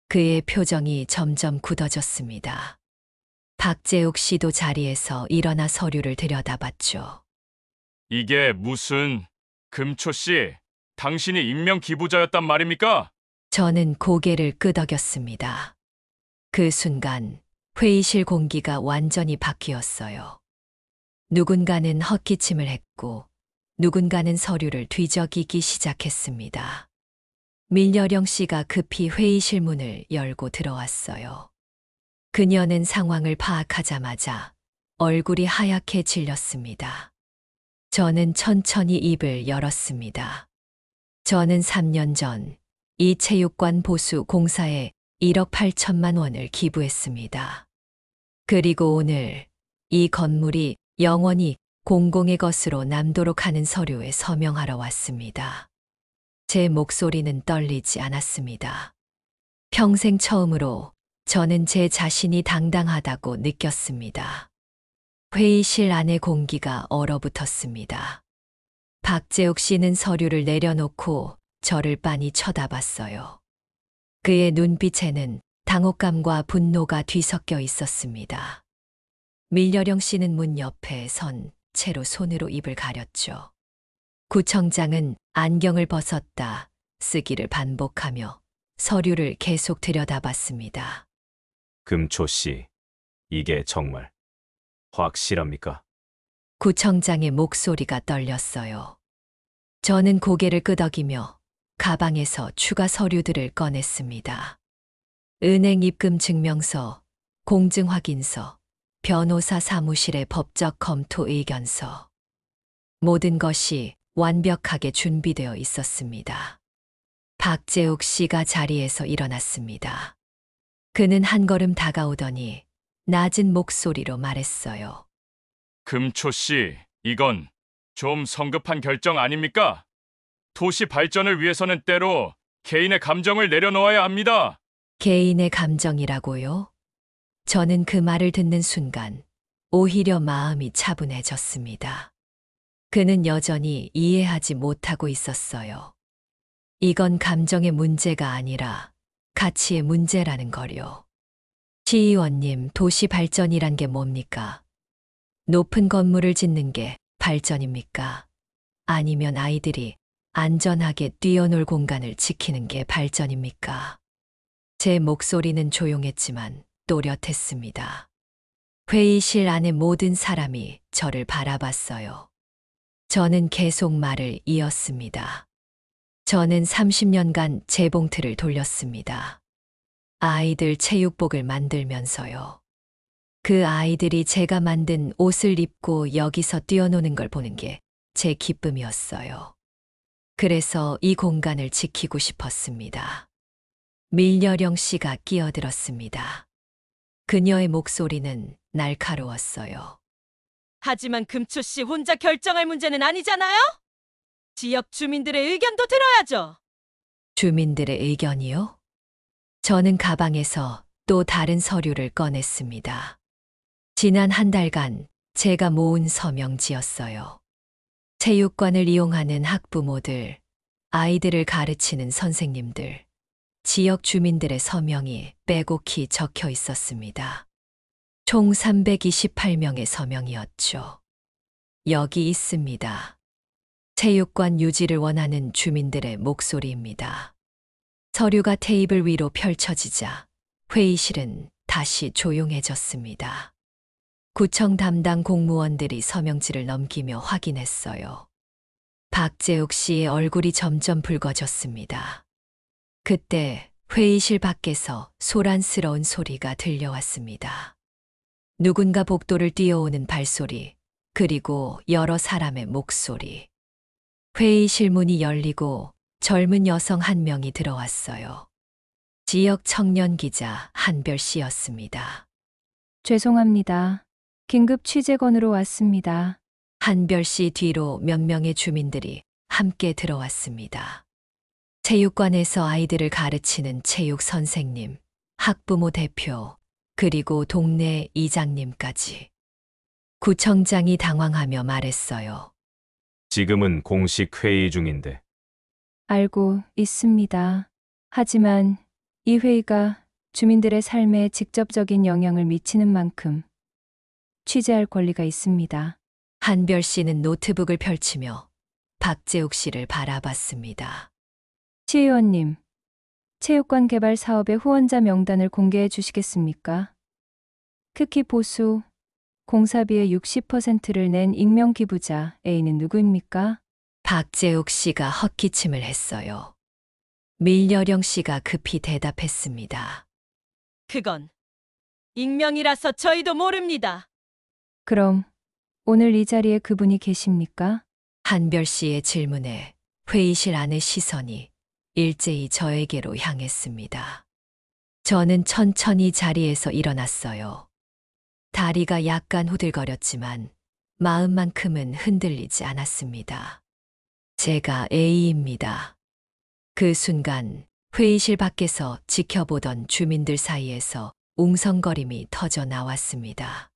Speaker 2: 그의 표정이 점점 굳어졌습니다. 박재욱 씨도 자리에서 일어나 서류를 들여다봤죠.
Speaker 4: 이게 무슨... 금초 씨, 당신이 익명 기부자였단 말입니까?
Speaker 2: 저는 고개를 끄덕였습니다. 그 순간 회의실 공기가 완전히 바뀌었어요. 누군가는 헛기침을 했고 누군가는 서류를 뒤적이기 시작했습니다. 밀여령 씨가 급히 회의실 문을 열고 들어왔어요. 그녀는 상황을 파악하자마자 얼굴이 하얗게 질렸습니다. 저는 천천히 입을 열었습니다. 저는 3년 전 이 체육관 보수 공사에 1억 8천만 원을 기부했습니다. 그리고 오늘 이 건물이 영원히 공공의 것으로 남도록 하는 서류에 서명하러 왔습니다. 제 목소리는 떨리지 않았습니다. 평생 처음으로 저는 제 자신이 당당하다고 느꼈습니다. 회의실 안의 공기가 얼어붙었습니다. 박재욱 씨는 서류를 내려놓고 저를 빤히 쳐다봤어요. 그의 눈빛에는 당혹감과 분노가 뒤섞여 있었습니다. 밀여령 씨는 문 옆에 선 채로 손으로 입을 가렸죠. 구청장은 안경을 벗었다 쓰기를 반복하며 서류를 계속 들여다봤습니다.
Speaker 7: 금초 씨, 이게 정말 확실합니까?
Speaker 2: 구청장의 목소리가 떨렸어요. 저는 고개를 끄덕이며 가방에서 추가 서류들을 꺼냈습니다. 은행 입금 증명서, 공증 확인서, 변호사 사무실의 법적 검토 의견서. 모든 것이 완벽하게 준비되어 있었습니다. 박재욱 씨가 자리에서 일어났습니다. 그는 한 걸음 다가오더니 낮은 목소리로 말했어요.
Speaker 4: 금초 씨, 이건 좀 성급한 결정 아닙니까? 도시 발전을 위해서는 때로 개인의 감정을 내려놓아야 합니다.
Speaker 2: 개인의 감정이라고요? 저는 그 말을 듣는 순간 오히려 마음이 차분해졌습니다. 그는 여전히 이해하지 못하고 있었어요. 이건 감정의 문제가 아니라 가치의 문제라는 거요. 시의원님, 도시 발전이란 게 뭡니까? 높은 건물을 짓는 게 발전입니까? 아니면 아이들이 안전하게 뛰어놀 공간을 지키는 게 발전입니까? 제 목소리는 조용했지만 또렷했습니다. 회의실 안의 모든 사람이 저를 바라봤어요. 저는 계속 말을 이었습니다. 저는 30년간 재봉틀을 돌렸습니다. 아이들 체육복을 만들면서요. 그 아이들이 제가 만든 옷을 입고 여기서 뛰어노는 걸 보는 게 제 기쁨이었어요. 그래서 이 공간을 지키고 싶었습니다. 밀여령 씨가 끼어들었습니다. 그녀의 목소리는 날카로웠어요.
Speaker 1: 하지만 금초 씨 혼자 결정할 문제는 아니잖아요? 지역 주민들의 의견도 들어야죠.
Speaker 2: 주민들의 의견이요? 저는 가방에서 또 다른 서류를 꺼냈습니다. 지난 한 달간 제가 모은 서명지였어요. 체육관을 이용하는 학부모들, 아이들을 가르치는 선생님들, 지역 주민들의 서명이 빼곡히 적혀 있었습니다. 총 328명의 서명이었죠. 여기 있습니다. 체육관 유지를 원하는 주민들의 목소리입니다. 서류가 테이블 위로 펼쳐지자 회의실은 다시 조용해졌습니다. 구청 담당 공무원들이 서명지를 넘기며 확인했어요. 박재욱 씨의 얼굴이 점점 붉어졌습니다. 그때 회의실 밖에서 소란스러운 소리가 들려왔습니다. 누군가 복도를 뛰어오는 발소리, 그리고 여러 사람의 목소리. 회의실 문이 열리고 젊은 여성 한 명이 들어왔어요. 지역 청년 기자 한별 씨였습니다.
Speaker 8: 죄송합니다. 긴급 취재건으로 왔습니다.
Speaker 2: 한별 씨 뒤로 몇 명의 주민들이 함께 들어왔습니다. 체육관에서 아이들을 가르치는 체육 선생님, 학부모 대표, 그리고 동네 이장님까지. 구청장이 당황하며 말했어요.
Speaker 7: 지금은 공식 회의 중인데
Speaker 8: 알고 있습니다. 하지만 이 회의가 주민들의 삶에 직접적인 영향을 미치는 만큼 취재할 권리가 있습니다.
Speaker 2: 한별 씨는 노트북을 펼치며 박재욱 씨를 바라봤습니다.
Speaker 8: 시의원님, 체육관 개발 사업의 후원자 명단을 공개해 주시겠습니까? 특히 보수, 공사비의 60%를 낸 익명 기부자 A는 누구입니까?
Speaker 2: 박재욱 씨가 헛기침을 했어요. 밀여령 씨가 급히 대답했습니다.
Speaker 1: 그건 익명이라서 저희도 모릅니다.
Speaker 8: 그럼 오늘 이 자리에 그분이 계십니까?
Speaker 2: 한별 씨의 질문에 회의실 안의 시선이 일제히 저에게로 향했습니다. 저는 천천히 자리에서 일어났어요. 다리가 약간 후들거렸지만 마음만큼은 흔들리지 않았습니다. 제가 A입니다. 그 순간 회의실 밖에서 지켜보던 주민들 사이에서 웅성거림이 터져 나왔습니다.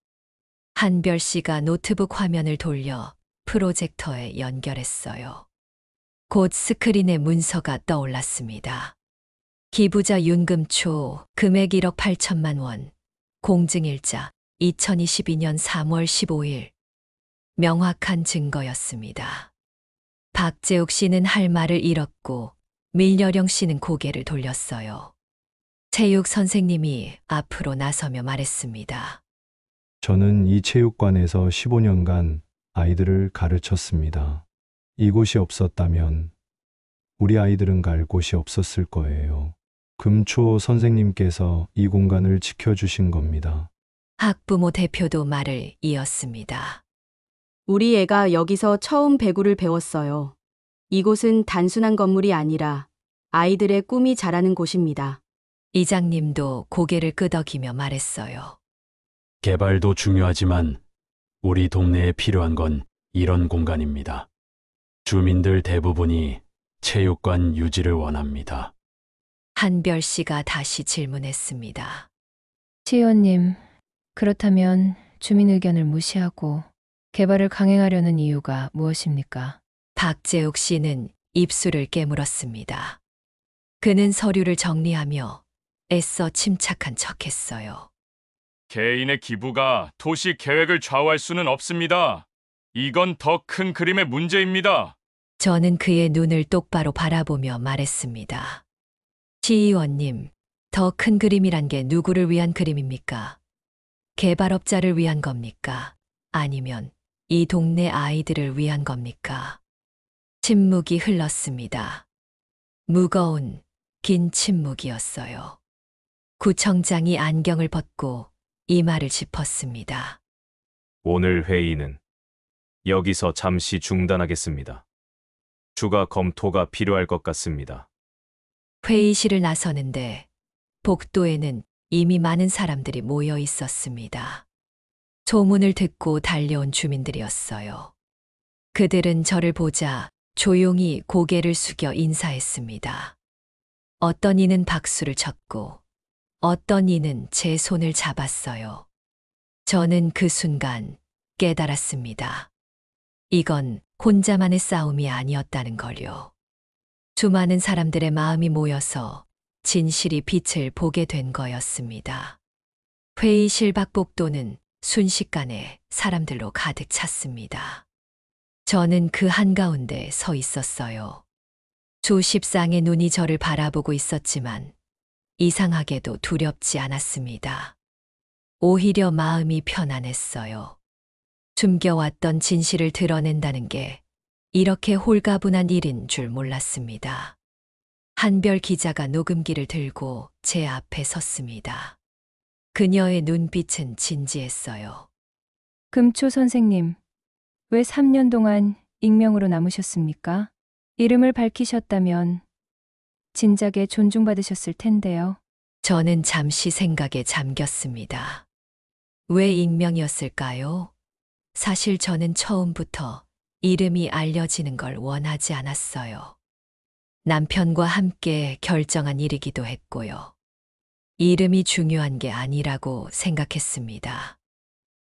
Speaker 2: 한별 씨가 노트북 화면을 돌려 프로젝터에 연결했어요. 곧 스크린에 문서가 떠올랐습니다. 기부자 윤금초 금액 1억 8천만 원. 공증일자 2022년 3월 15일. 명확한 증거였습니다. 박재욱 씨는 할 말을 잃었고 밀여령 씨는 고개를 돌렸어요. 체육 선생님이 앞으로 나서며 말했습니다.
Speaker 9: 저는 이 체육관에서 15년간 아이들을 가르쳤습니다. 이곳이 없었다면 우리 아이들은 갈 곳이 없었을 거예요. 금초 선생님께서 이 공간을 지켜주신 겁니다.
Speaker 2: 학부모 대표도 말을 이었습니다.
Speaker 10: 우리 애가 여기서 처음 배구를 배웠어요. 이곳은 단순한 건물이 아니라 아이들의 꿈이 자라는 곳입니다.
Speaker 2: 이장님도 고개를 끄덕이며 말했어요.
Speaker 11: 개발도 중요하지만 우리 동네에 필요한 건 이런 공간입니다. 주민들 대부분이 체육관 유지를 원합니다.
Speaker 2: 한별 씨가 다시 질문했습니다.
Speaker 8: 시의원님, 그렇다면 주민 의견을 무시하고 개발을 강행하려는 이유가 무엇입니까?
Speaker 2: 박재욱 씨는 입술을 깨물었습니다. 그는 서류를 정리하며 애써 침착한 척했어요.
Speaker 4: 개인의 기부가 도시 계획을 좌우할 수는 없습니다. 이건 더 큰 그림의 문제입니다.
Speaker 2: 저는 그의 눈을 똑바로 바라보며 말했습니다. 시의원님, 더 큰 그림이란 게 누구를 위한 그림입니까? 개발업자를 위한 겁니까? 아니면 이 동네 아이들을 위한 겁니까? 침묵이 흘렀습니다. 무거운, 긴 침묵이었어요. 구청장이 안경을 벗고 이마를 짚었습니다.
Speaker 7: 오늘 회의는 여기서 잠시 중단하겠습니다. 추가 검토가 필요할 것 같습니다.
Speaker 2: 회의실을 나서는데 복도에는 이미 많은 사람들이 모여 있었습니다. 소문을 듣고 달려온 주민들이었어요. 그들은 저를 보자 조용히 고개를 숙여 인사했습니다. 어떤 이는 박수를 쳤고 어떤 이는 제 손을 잡았어요. 저는 그 순간 깨달았습니다. 이건 혼자만의 싸움이 아니었다는 걸요. 수많은 사람들의 마음이 모여서 진실이 빛을 보게 된 거였습니다. 회의실 밖 복도는 순식간에 사람들로 가득 찼습니다. 저는 그 한가운데 서 있었어요. 수십 쌍의 눈이 저를 바라보고 있었지만 이상하게도 두렵지 않았습니다. 오히려 마음이 편안했어요. 숨겨왔던 진실을 드러낸다는 게 이렇게 홀가분한 일인 줄 몰랐습니다. 한별 기자가 녹음기를 들고 제 앞에 섰습니다. 그녀의 눈빛은 진지했어요.
Speaker 8: 금초 선생님, 왜 3년 동안 익명으로 남으셨습니까? 이름을 밝히셨다면 진작에 존중받으셨을 텐데요.
Speaker 2: 저는 잠시 생각에 잠겼습니다. 왜 익명이었을까요? 사실 저는 처음부터 이름이 알려지는 걸 원하지 않았어요. 남편과 함께 결정한 일이기도 했고요. 이름이 중요한 게 아니라고 생각했습니다.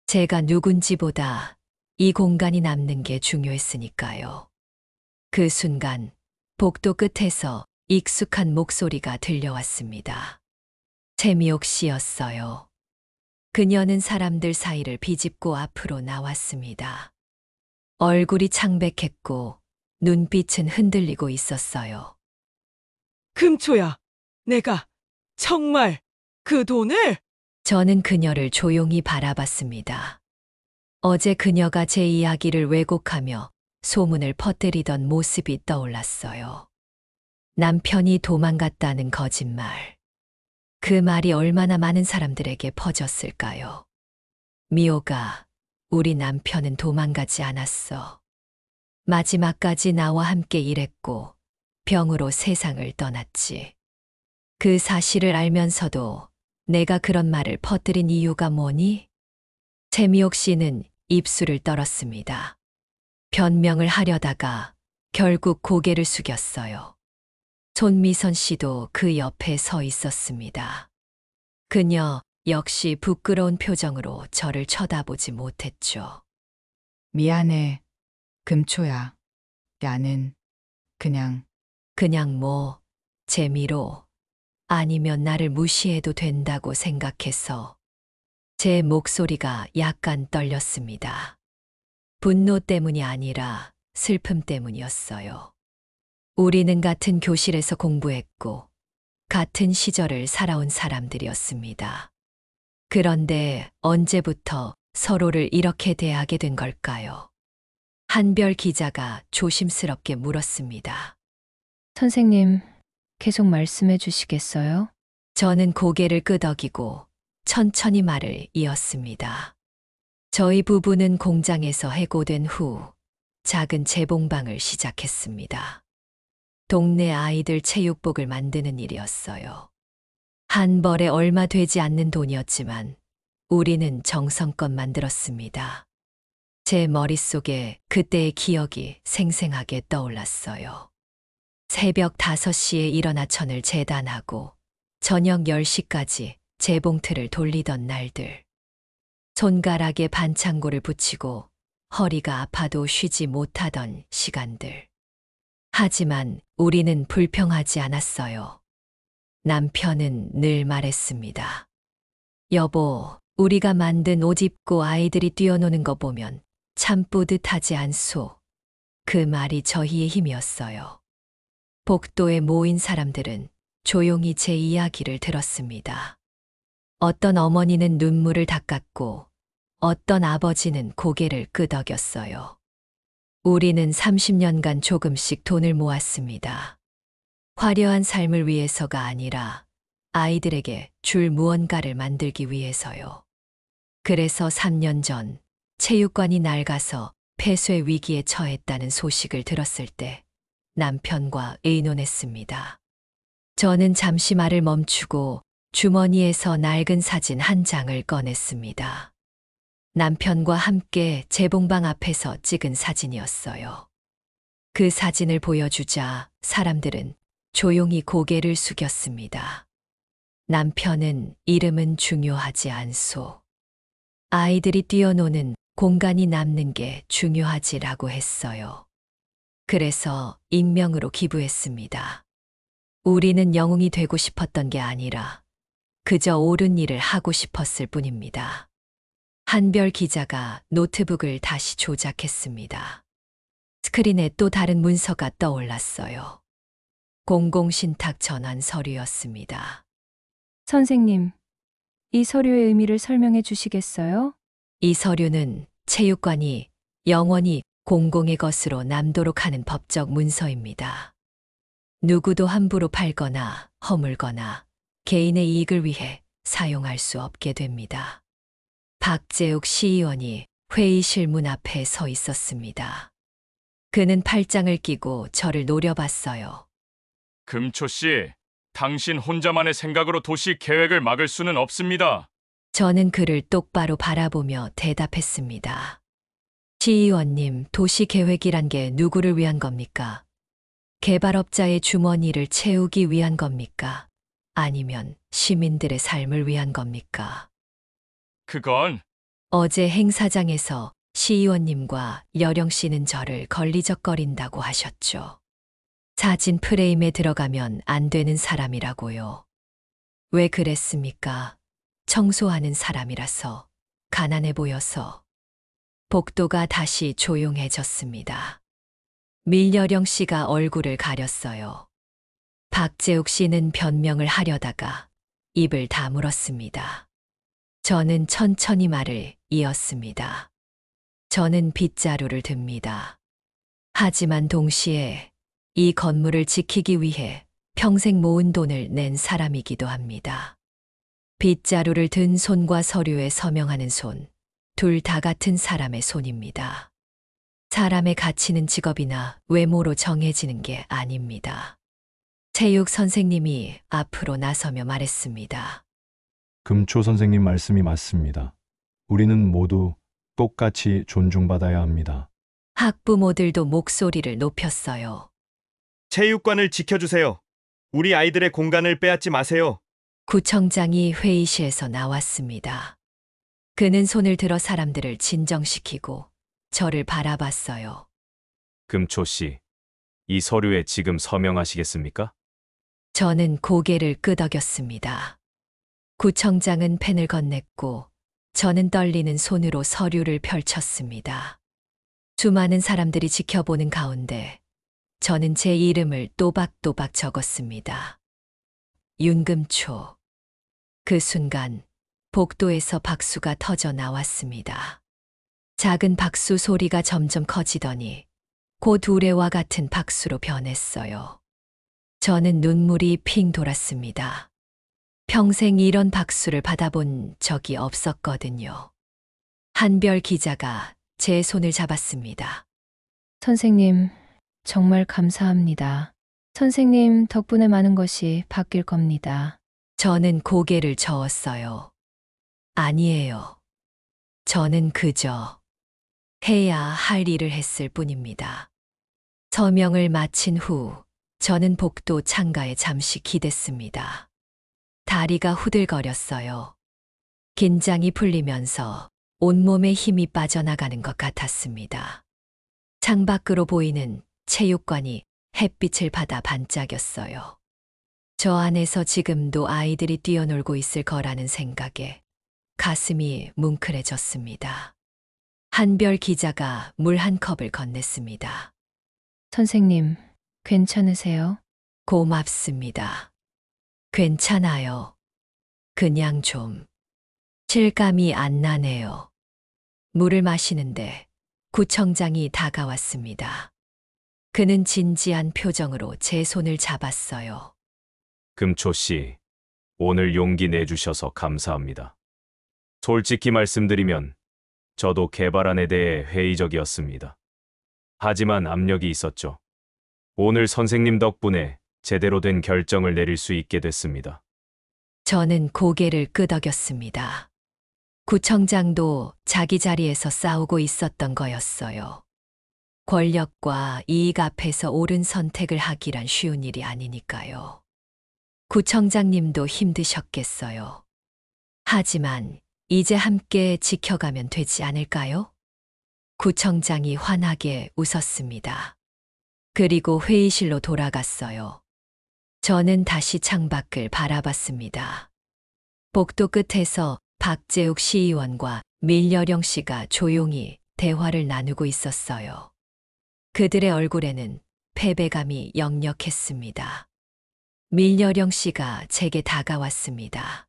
Speaker 2: 제가 누군지보다 이 공간이 남는 게 중요했으니까요. 그 순간 복도 끝에서 익숙한 목소리가 들려왔습니다. 최미옥 씨였어요. 그녀는 사람들 사이를 비집고 앞으로 나왔습니다. 얼굴이 창백했고 눈빛은 흔들리고 있었어요.
Speaker 1: 금초야, 내가 정말 그 돈을?
Speaker 2: 저는 그녀를 조용히 바라봤습니다. 어제 그녀가 제 이야기를 왜곡하며 소문을 퍼뜨리던 모습이 떠올랐어요. 남편이 도망갔다는 거짓말. 그 말이 얼마나 많은 사람들에게 퍼졌을까요? 미호가, 우리 남편은 도망가지 않았어. 마지막까지 나와 함께 일했고 병으로 세상을 떠났지. 그 사실을 알면서도 내가 그런 말을 퍼뜨린 이유가 뭐니? 최미옥 씨는 입술을 떨었습니다. 변명을 하려다가 결국 고개를 숙였어요. 손미선 씨도 그 옆에 서 있었습니다. 그녀 역시 부끄러운 표정으로 저를 쳐다보지 못했죠.
Speaker 12: 미안해. 금초야, 나는 그냥
Speaker 2: 그냥 뭐, 재미로, 아니면 나를 무시해도 된다고 생각해서 제 목소리가 약간 떨렸습니다. 분노 때문이 아니라 슬픔 때문이었어요. 우리는 같은 교실에서 공부했고, 같은 시절을 살아온 사람들이었습니다. 그런데 언제부터 서로를 이렇게 대하게 된 걸까요? 한별 기자가 조심스럽게 물었습니다.
Speaker 8: 선생님, 계속 말씀해 주시겠어요?
Speaker 2: 저는 고개를 끄덕이고 천천히 말을 이었습니다. 저희 부부는 공장에서 해고된 후 작은 재봉방을 시작했습니다. 동네 아이들 체육복을 만드는 일이었어요. 한 벌에 얼마 되지 않는 돈이었지만 우리는 정성껏 만들었습니다. 제 머릿속에 그때의 기억이 생생하게 떠올랐어요. 새벽 5시에 일어나 천을 재단하고 저녁 10시까지 재봉틀을 돌리던 날들. 손가락에 반창고를 붙이고 허리가 아파도 쉬지 못하던 시간들. 하지만 우리는 불평하지 않았어요. 남편은 늘 말했습니다. 여보, 우리가 만든 옷 입고 아이들이 뛰어노는 거 보면 참 뿌듯하지 않소. 그 말이 저희의 힘이었어요. 복도에 모인 사람들은 조용히 제 이야기를 들었습니다. 어떤 어머니는 눈물을 닦았고 어떤 아버지는 고개를 끄덕였어요. 우리는 30년간 조금씩 돈을 모았습니다. 화려한 삶을 위해서가 아니라 아이들에게 줄 무언가를 만들기 위해서요. 그래서 3년 전 체육관이 낡아서 폐쇄 위기에 처했다는 소식을 들었을 때 남편과 의논했습니다. 저는 잠시 말을 멈추고 주머니에서 낡은 사진 한 장을 꺼냈습니다. 남편과 함께 재봉방 앞에서 찍은 사진이었어요. 그 사진을 보여주자 사람들은 조용히 고개를 숙였습니다. 남편은 이름은 중요하지 않소. 아이들이 뛰어노는 공간이 남는 게 중요하지라고 했어요. 그래서 익명으로 기부했습니다. 우리는 영웅이 되고 싶었던 게 아니라 그저 옳은 일을 하고 싶었을 뿐입니다. 한별 기자가 노트북을 다시 조작했습니다. 스크린에 또 다른 문서가 떠올랐어요. 공공신탁 전환 서류였습니다.
Speaker 8: 선생님, 이 서류의 의미를 설명해 주시겠어요?
Speaker 2: 이 서류는 체육관이 영원히 공공의 것으로 남도록 하는 법적 문서입니다. 누구도 함부로 팔거나 허물거나 개인의 이익을 위해 사용할 수 없게 됩니다. 박재욱 시의원이 회의실 문 앞에 서 있었습니다. 그는 팔짱을 끼고 저를 노려봤어요.
Speaker 4: 금초 씨, 당신 혼자만의 생각으로 도시 계획을 막을 수는 없습니다.
Speaker 2: 저는 그를 똑바로 바라보며 대답했습니다. 시의원님, 도시 계획이란 게 누구를 위한 겁니까? 개발업자의 주머니를 채우기 위한 겁니까? 아니면 시민들의 삶을 위한 겁니까?
Speaker 4: 그건
Speaker 2: 어제 행사장에서 시의원님과 여령 씨는 저를 걸리적거린다고 하셨죠. 사진 프레임에 들어가면 안 되는 사람이라고요. 왜 그랬습니까? 청소하는 사람이라서, 가난해 보여서. 복도가 다시 조용해졌습니다. 밀여령 씨가 얼굴을 가렸어요. 박재욱 씨는 변명을 하려다가 입을 다물었습니다. 저는 천천히 말을 이었습니다. 저는 빗자루를 듭니다. 하지만 동시에 이 건물을 지키기 위해 평생 모은 돈을 낸 사람이기도 합니다. 빗자루를 든 손과 서류에 서명하는 손, 둘 다 같은 사람의 손입니다. 사람의 가치는 직업이나 외모로 정해지는 게 아닙니다. 체육 선생님이 앞으로 나서며 말했습니다.
Speaker 9: 금초 선생님 말씀이 맞습니다. 우리는 모두 똑같이 존중받아야 합니다.
Speaker 2: 학부모들도 목소리를 높였어요.
Speaker 13: 체육관을 지켜주세요. 우리 아이들의 공간을 빼앗지 마세요.
Speaker 2: 구청장이 회의실에서 나왔습니다. 그는 손을 들어 사람들을 진정시키고 저를 바라봤어요.
Speaker 7: 금초 씨, 이 서류에 지금 서명하시겠습니까?
Speaker 2: 저는 고개를 끄덕였습니다. 구청장은 펜을 건넸고 저는 떨리는 손으로 서류를 펼쳤습니다. 수많은 사람들이 지켜보는 가운데 저는 제 이름을 또박또박 적었습니다. 윤금초. 그 순간 복도에서 박수가 터져 나왔습니다. 작은 박수 소리가 점점 커지더니 곧 우레와 같은 박수로 변했어요. 저는 눈물이 핑 돌았습니다. 평생 이런 박수를 받아본 적이 없었거든요. 한별 기자가 제 손을 잡았습니다.
Speaker 8: 선생님, 정말 감사합니다. 선생님 덕분에 많은 것이 바뀔 겁니다.
Speaker 2: 저는 고개를 저었어요. 아니에요. 저는 그저 해야 할 일을 했을 뿐입니다. 서명을 마친 후 저는 복도 창가에 잠시 기댔습니다. 다리가 후들거렸어요. 긴장이 풀리면서 온몸에 힘이 빠져나가는 것 같았습니다. 창밖으로 보이는 체육관이 햇빛을 받아 반짝였어요. 저 안에서 지금도 아이들이 뛰어놀고 있을 거라는 생각에 가슴이 뭉클해졌습니다. 한별 기자가 물 한 컵을 건넸습니다.
Speaker 8: 선생님, 괜찮으세요?
Speaker 2: 고맙습니다. 괜찮아요. 그냥 좀 실감이 안 나네요. 물을 마시는데 구청장이 다가왔습니다. 그는 진지한 표정으로 제 손을 잡았어요.
Speaker 7: 금초 씨, 오늘 용기 내주셔서 감사합니다. 솔직히 말씀드리면 저도 개발안에 대해 회의적이었습니다. 하지만 압력이 있었죠. 오늘 선생님 덕분에 제대로 된 결정을 내릴 수 있게 됐습니다.
Speaker 2: 저는 고개를 끄덕였습니다. 구청장도 자기 자리에서 싸우고 있었던 거였어요. 권력과 이익 앞에서 옳은 선택을 하기란 쉬운 일이 아니니까요. 구청장님도 힘드셨겠어요. 하지만 이제 함께 지켜가면 되지 않을까요? 구청장이 환하게 웃었습니다. 그리고 회의실로 돌아갔어요. 저는 다시 창밖을 바라봤습니다. 복도 끝에서 박재욱 시의원과 밀여령 씨가 조용히 대화를 나누고 있었어요. 그들의 얼굴에는 패배감이 역력했습니다. 밀여령 씨가 제게 다가왔습니다.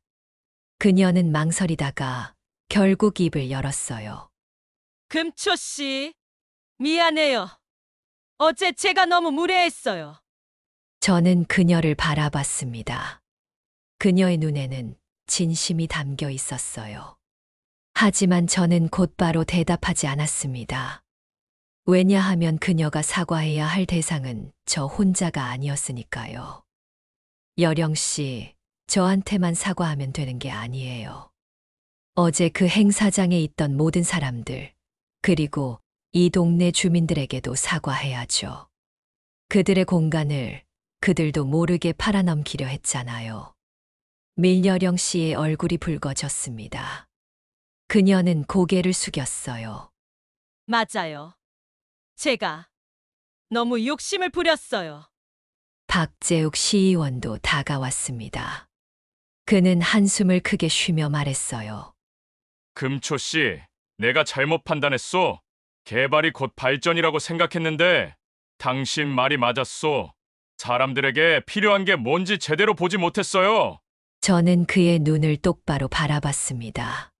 Speaker 2: 그녀는 망설이다가 결국 입을 열었어요.
Speaker 1: 금초 씨, 미안해요. 어제 제가 너무 무례했어요.
Speaker 2: 저는 그녀를 바라봤습니다. 그녀의 눈에는 진심이 담겨 있었어요. 하지만 저는 곧바로 대답하지 않았습니다. 왜냐하면 그녀가 사과해야 할 대상은 저 혼자가 아니었으니까요. 여령 씨, 저한테만 사과하면 되는 게 아니에요. 어제 그 행사장에 있던 모든 사람들, 그리고 이 동네 주민들에게도 사과해야죠. 그들의 공간을 그들도 모르게 팔아넘기려 했잖아요. 밀여령 씨의 얼굴이 붉어졌습니다. 그녀는 고개를 숙였어요.
Speaker 1: 맞아요. 제가 너무 욕심을 부렸어요.
Speaker 2: 박재욱 시의원도 다가왔습니다. 그는 한숨을 크게 쉬며 말했어요.
Speaker 4: 금초 씨, 내가 잘못 판단했소. 개발이 곧 발전이라고 생각했는데 당신 말이 맞았소. 사람들에게 필요한 게 뭔지 제대로 보지 못했어요.
Speaker 2: 저는 그의 눈을 똑바로 바라봤습니다.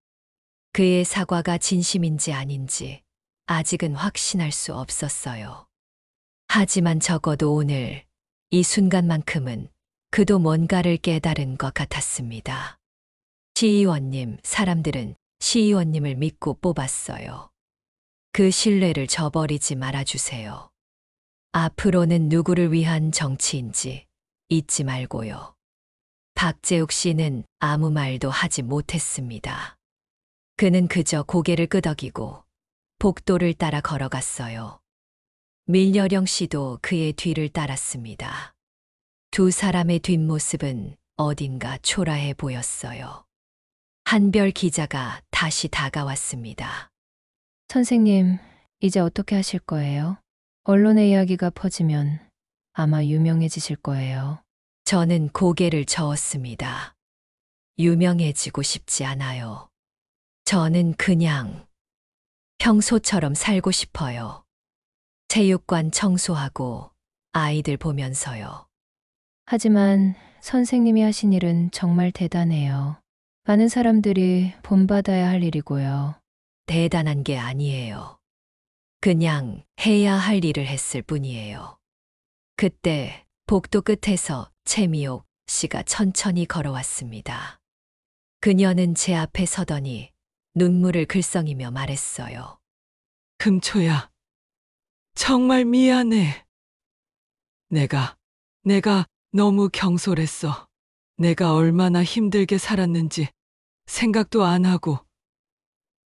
Speaker 2: 그의 사과가 진심인지 아닌지 아직은 확신할 수 없었어요. 하지만 적어도 오늘 이 순간만큼은 그도 뭔가를 깨달은 것 같았습니다. 시의원님, 사람들은 시의원님을 믿고 뽑았어요. 그 신뢰를 저버리지 말아주세요. 앞으로는 누구를 위한 정치인지 잊지 말고요. 박재욱 씨는 아무 말도 하지 못했습니다. 그는 그저 고개를 끄덕이고 복도를 따라 걸어갔어요. 밀여령 씨도 그의 뒤를 따랐습니다. 두 사람의 뒷모습은 어딘가 초라해 보였어요. 한별 기자가 다시 다가왔습니다.
Speaker 8: 선생님, 이제 어떻게 하실 거예요? 언론의 이야기가 퍼지면 아마 유명해지실 거예요.
Speaker 2: 저는 고개를 저었습니다. 유명해지고 싶지 않아요. 저는 그냥 평소처럼 살고 싶어요. 체육관 청소하고 아이들 보면서요.
Speaker 8: 하지만 선생님이 하신 일은 정말 대단해요. 많은 사람들이 본받아야 할 일이고요.
Speaker 2: 대단한 게 아니에요. 그냥 해야 할 일을 했을 뿐이에요. 그때 복도 끝에서 최미옥 씨가 천천히 걸어왔습니다. 그녀는 제 앞에 서더니 눈물을 글썽이며 말했어요.
Speaker 14: 금초야, 정말 미안해. 내가 너무 경솔했어. 내가 얼마나 힘들게 살았는지 생각도 안 하고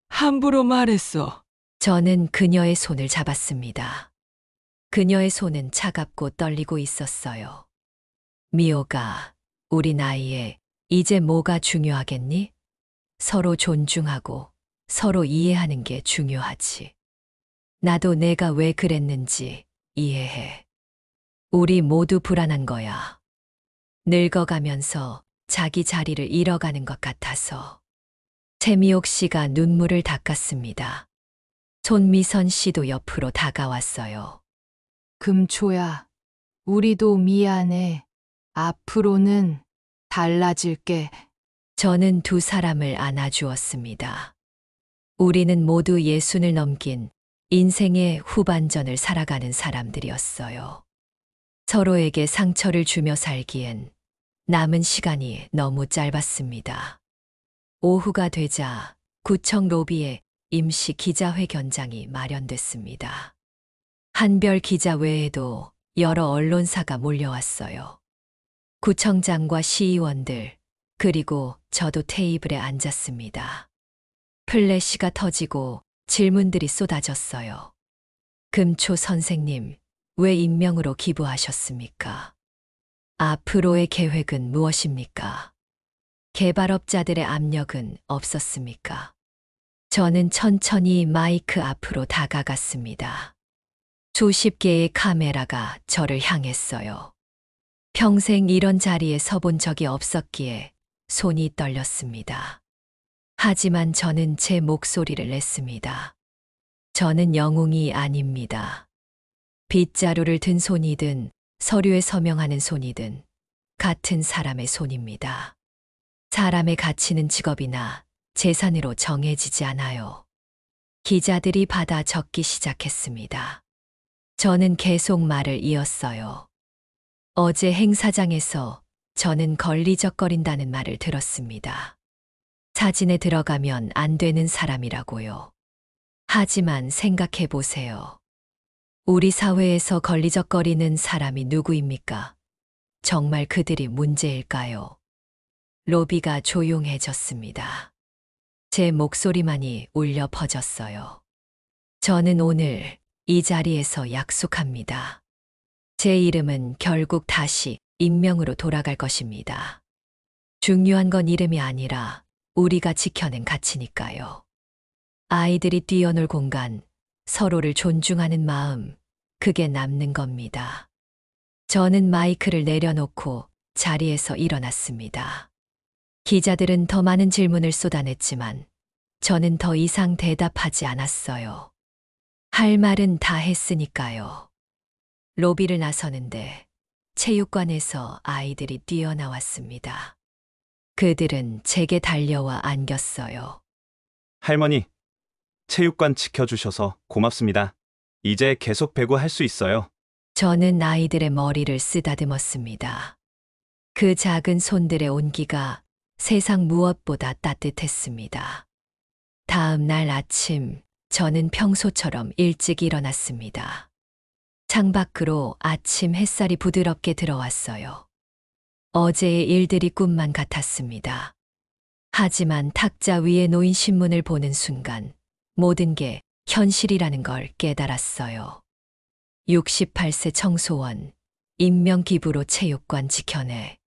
Speaker 14: 함부로 말했어.
Speaker 2: 저는 그녀의 손을 잡았습니다. 그녀의 손은 차갑고 떨리고 있었어요. 미호가, 우리 나이에 이제 뭐가 중요하겠니? 서로 존중하고 서로 이해하는 게 중요하지. 나도 내가 왜 그랬는지 이해해. 우리 모두 불안한 거야. 늙어가면서 자기 자리를 잃어가는 것 같아서. 최미옥 씨가 눈물을 닦았습니다. 손미선 씨도 옆으로 다가왔어요.
Speaker 6: 금초야, 우리도 미안해. 앞으로는 달라질게.
Speaker 2: 저는 두 사람을 안아주었습니다. 우리는 모두 예순을 넘긴 인생의 후반전을 살아가는 사람들이었어요. 서로에게 상처를 주며 살기엔 남은 시간이 너무 짧았습니다. 오후가 되자 구청 로비에 임시 기자회견장이 마련됐습니다. 한별 기자 외에도 여러 언론사가 몰려왔어요. 구청장과 시의원들, 그리고 저도 테이블에 앉았습니다. 플래시가 터지고 질문들이 쏟아졌어요. 금초 선생님, 왜 임명으로 기부하셨습니까? 앞으로의 계획은 무엇입니까? 개발업자들의 압력은 없었습니까? 저는 천천히 마이크 앞으로 다가갔습니다. 수십 개의 카메라가 저를 향했어요. 평생 이런 자리에 서본 적이 없었기에 손이 떨렸습니다. 하지만 저는 제 목소리를 냈습니다. 저는 영웅이 아닙니다. 빗자루를 든 손이든 서류에 서명하는 손이든 같은 사람의 손입니다. 사람의 가치는 직업이나 재산으로 정해지지 않아요. 기자들이 받아 적기 시작했습니다. 저는 계속 말을 이었어요. 어제 행사장에서 저는 걸리적거린다는 말을 들었습니다. 사진에 들어가면 안 되는 사람이라고요. 하지만 생각해 보세요. 우리 사회에서 걸리적거리는 사람이 누구입니까? 정말 그들이 문제일까요? 로비가 조용해졌습니다. 제 목소리만이 울려 퍼졌어요. 저는 오늘 이 자리에서 약속합니다. 제 이름은 결국 다시 인명으로 돌아갈 것입니다. 중요한 건 이름이 아니라 우리가 지켜낸 가치니까요. 아이들이 뛰어놀 공간, 서로를 존중하는 마음, 그게 남는 겁니다. 저는 마이크를 내려놓고 자리에서 일어났습니다. 기자들은 더 많은 질문을 쏟아냈지만 저는 더 이상 대답하지 않았어요. 할 말은 다 했으니까요. 로비를 나서는데 체육관에서 아이들이 뛰어나왔습니다. 그들은 제게 달려와 안겼어요.
Speaker 7: 할머니, 체육관 지켜주셔서 고맙습니다. 이제 계속 배구할 수 있어요.
Speaker 2: 저는 아이들의 머리를 쓰다듬었습니다. 그 작은 손들의 온기가 세상 무엇보다 따뜻했습니다. 다음 날 아침, 저는 평소처럼 일찍 일어났습니다. 창밖으로 아침 햇살이 부드럽게 들어왔어요. 어제의 일들이 꿈만 같았습니다. 하지만 탁자 위에 놓인 신문을 보는 순간 모든 게 현실이라는 걸 깨달았어요. 68세 청소원, 인명기부로 체육관 지켜내.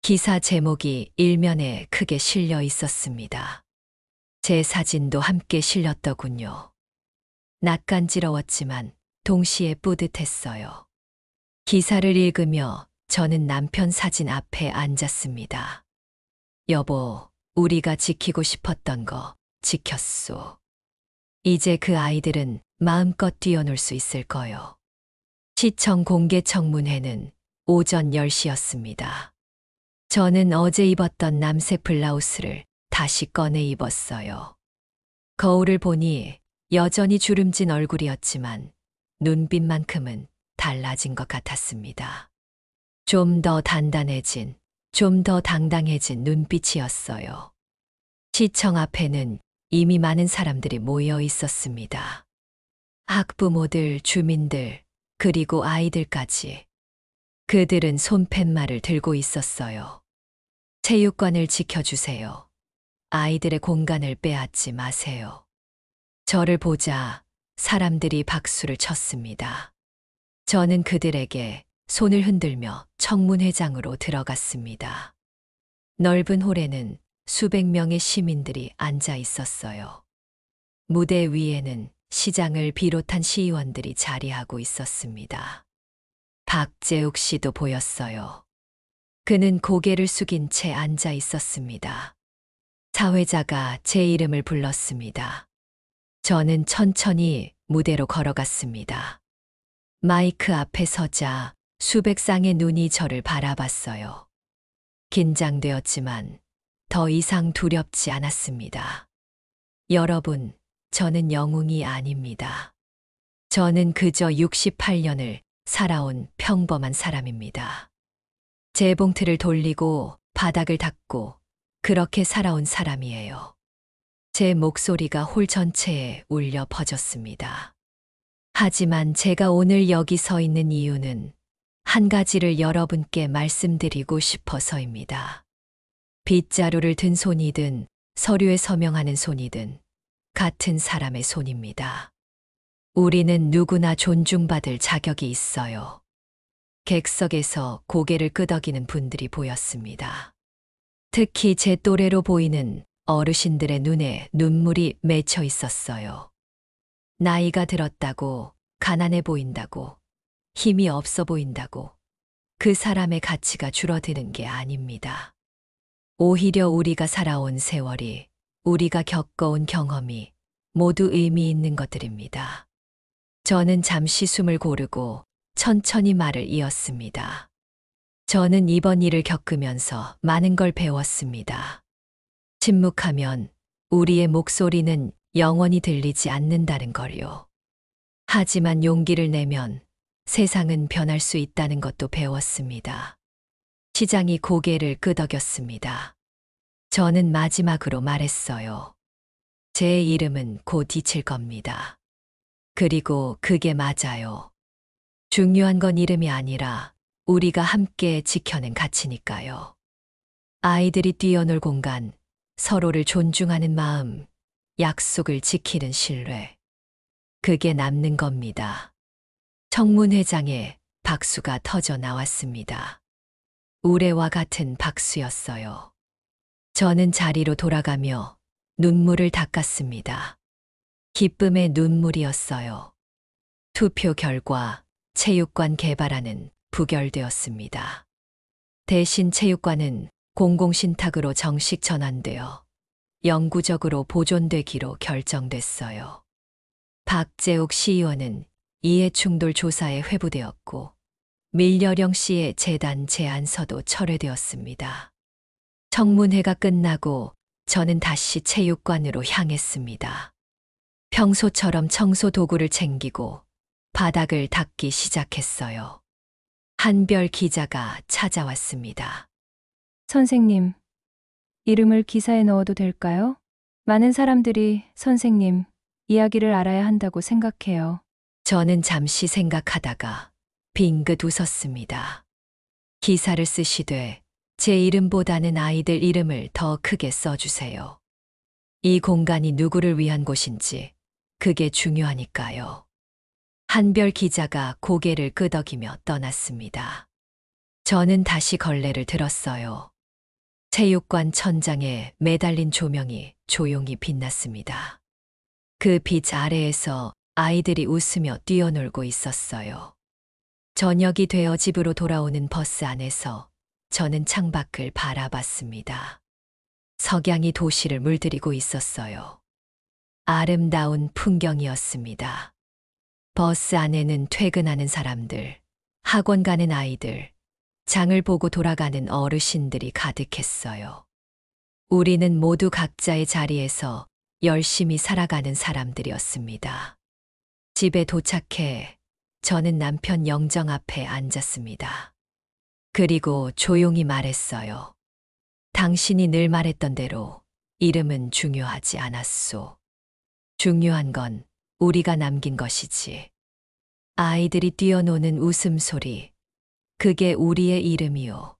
Speaker 2: 기사 제목이 일면에 크게 실려 있었습니다. 제 사진도 함께 실렸더군요. 낯간지러웠지만 동시에 뿌듯했어요. 기사를 읽으며 저는 남편 사진 앞에 앉았습니다. 여보, 우리가 지키고 싶었던 거 지켰소. 이제 그 아이들은 마음껏 뛰어놀 수 있을 거요. 시청 공개 청문회는 오전 10시였습니다. 저는 어제 입었던 남색 블라우스를 다시 꺼내 입었어요. 거울을 보니 여전히 주름진 얼굴이었지만 눈빛만큼은 달라진 것 같았습니다. 좀 더 단단해진, 좀 더 당당해진 눈빛이었어요. 시청 앞에는 이미 많은 사람들이 모여 있었습니다. 학부모들, 주민들, 그리고 아이들까지. 그들은 손팻말을 들고 있었어요. 체육관을 지켜주세요. 아이들의 공간을 빼앗지 마세요. 저를 보자 사람들이 박수를 쳤습니다. 저는 그들에게 손을 흔들며 청문회장으로 들어갔습니다. 넓은 홀에는 수백 명의 시민들이 앉아 있었어요. 무대 위에는 시장을 비롯한 시의원들이 자리하고 있었습니다. 박재욱 씨도 보였어요. 그는 고개를 숙인 채 앉아 있었습니다. 사회자가 제 이름을 불렀습니다. 저는 천천히 무대로 걸어갔습니다. 마이크 앞에 서자 수백 쌍의 눈이 저를 바라봤어요. 긴장되었지만 더 이상 두렵지 않았습니다. 여러분, 저는 영웅이 아닙니다. 저는 그저 68년을 살아온 평범한 사람입니다. 제 봉투를 돌리고 바닥을 닦고 그렇게 살아온 사람이에요. 제 목소리가 홀 전체에 울려 퍼졌습니다. 하지만 제가 오늘 여기 서 있는 이유는 한 가지를 여러분께 말씀드리고 싶어서입니다. 빗자루를 든 손이든 서류에 서명하는 손이든 같은 사람의 손입니다. 우리는 누구나 존중받을 자격이 있어요. 객석에서 고개를 끄덕이는 분들이 보였습니다. 특히 제 또래로 보이는 어르신들의 눈에 눈물이 맺혀 있었어요. 나이가 들었다고, 가난해 보인다고, 힘이 없어 보인다고, 그 사람의 가치가 줄어드는 게 아닙니다. 오히려 우리가 살아온 세월이, 우리가 겪어온 경험이 모두 의미 있는 것들입니다. 저는 잠시 숨을 고르고 천천히 말을 이었습니다. 저는 이번 일을 겪으면서 많은 걸 배웠습니다. 침묵하면 우리의 목소리는 영원히 들리지 않는다는 걸요. 하지만 용기를 내면 세상은 변할 수 있다는 것도 배웠습니다. 시장이 고개를 끄덕였습니다. 저는 마지막으로 말했어요. 제 이름은 곧 잊힐 겁니다. 그리고 그게 맞아요. 중요한 건 이름이 아니라 우리가 함께 지켜낸 가치니까요. 아이들이 뛰어놀 공간, 서로를 존중하는 마음, 약속을 지키는 신뢰. 그게 남는 겁니다. 청문회장에 박수가 터져 나왔습니다. 우레와 같은 박수였어요. 저는 자리로 돌아가며 눈물을 닦았습니다. 기쁨의 눈물이었어요. 투표 결과 체육관 개발안은 부결되었습니다. 대신 체육관은 공공신탁으로 정식 전환되어 영구적으로 보존되기로 결정됐어요. 박재욱 시의원은 이해충돌 조사에 회부되었고 밀여령 씨의 재단 제안서도 철회되었습니다. 청문회가 끝나고 저는 다시 체육관으로 향했습니다. 평소처럼 청소 도구를 챙기고 바닥을 닦기 시작했어요. 한별 기자가 찾아왔습니다.
Speaker 8: 선생님, 이름을 기사에 넣어도 될까요? 많은 사람들이 선생님 이야기를 알아야 한다고 생각해요.
Speaker 2: 저는 잠시 생각하다가 빙긋 웃었습니다. 기사를 쓰시되 제 이름보다는 아이들 이름을 더 크게 써주세요. 이 공간이 누구를 위한 곳인지 그게 중요하니까요. 한별 기자가 고개를 끄덕이며 떠났습니다. 저는 다시 걸레를 들었어요. 체육관 천장에 매달린 조명이 조용히 빛났습니다. 그 빛 아래에서 아이들이 웃으며 뛰어놀고 있었어요. 저녁이 되어 집으로 돌아오는 버스 안에서 저는 창밖을 바라봤습니다. 석양이 도시를 물들이고 있었어요. 아름다운 풍경이었습니다. 버스 안에는 퇴근하는 사람들, 학원 가는 아이들, 장을 보고 돌아가는 어르신들이 가득했어요. 우리는 모두 각자의 자리에서 열심히 살아가는 사람들이었습니다. 집에 도착해 저는 남편 영정 앞에 앉았습니다. 그리고 조용히 말했어요. 당신이 늘 말했던 대로 이름은 중요하지 않았소. 중요한 건 우리가 남긴 것이지. 아이들이 뛰어노는 웃음소리, 그게 우리의 이름이요.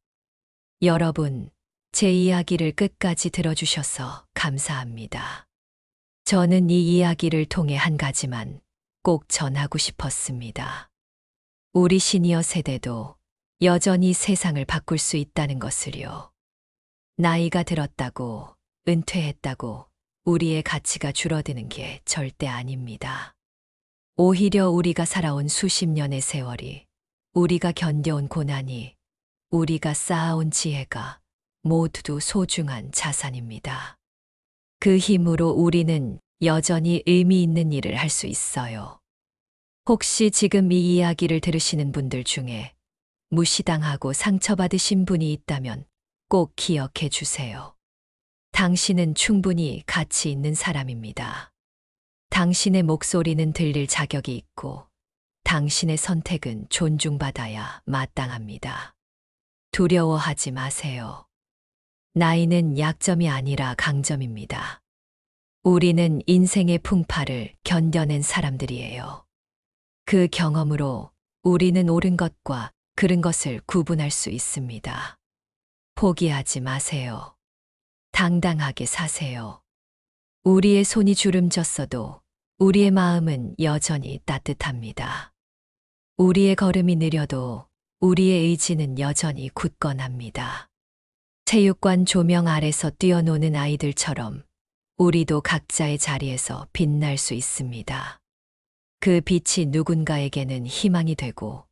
Speaker 2: 여러분, 제 이야기를 끝까지 들어주셔서 감사합니다. 저는 이 이야기를 통해 한 가지만 꼭 전하고 싶었습니다. 우리 시니어 세대도 여전히 세상을 바꿀 수 있다는 것을요. 나이가 들었다고, 은퇴했다고 우리의 가치가 줄어드는 게 절대 아닙니다. 오히려 우리가 살아온 수십 년의 세월이, 우리가 견뎌온 고난이, 우리가 쌓아온 지혜가 모두 소중한 자산입니다. 그 힘으로 우리는 여전히 의미 있는 일을 할 수 있어요. 혹시 지금 이 이야기를 들으시는 분들 중에 무시당하고 상처받으신 분이 있다면 꼭 기억해 주세요. 당신은 충분히 가치 있는 사람입니다. 당신의 목소리는 들릴 자격이 있고 당신의 선택은 존중받아야 마땅합니다. 두려워하지 마세요. 나이는 약점이 아니라 강점입니다. 우리는 인생의 풍파를 견뎌낸 사람들이에요. 그 경험으로 우리는 옳은 것과 그른 것을 구분할 수 있습니다. 포기하지 마세요. 당당하게 사세요. 우리의 손이 주름졌어도 우리의 마음은 여전히 따뜻합니다. 우리의 걸음이 느려도 우리의 의지는 여전히 굳건합니다. 체육관 조명 아래서 뛰어노는 아이들처럼 우리도 각자의 자리에서 빛날 수 있습니다. 그 빛이 누군가에게는 희망이 되고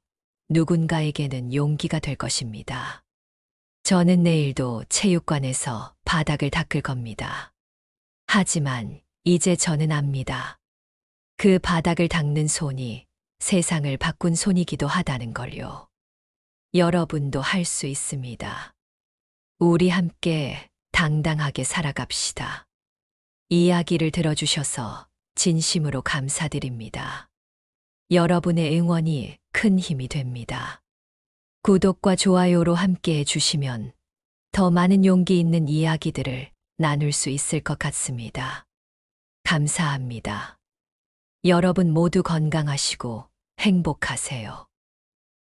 Speaker 2: 누군가에게는 용기가 될 것입니다. 저는 내일도 체육관에서 바닥을 닦을 겁니다. 하지만 이제 저는 압니다. 그 바닥을 닦는 손이 세상을 바꾼 손이기도 하다는 걸요. 여러분도 할 수 있습니다. 우리 함께 당당하게 살아갑시다. 이야기를 들어주셔서 진심으로 감사드립니다. 여러분의 응원이 큰 힘이 됩니다. 구독과 좋아요로 함께 해주시면 더 많은 용기 있는 이야기들을 나눌 수 있을 것 같습니다. 감사합니다. 여러분 모두 건강하시고 행복하세요.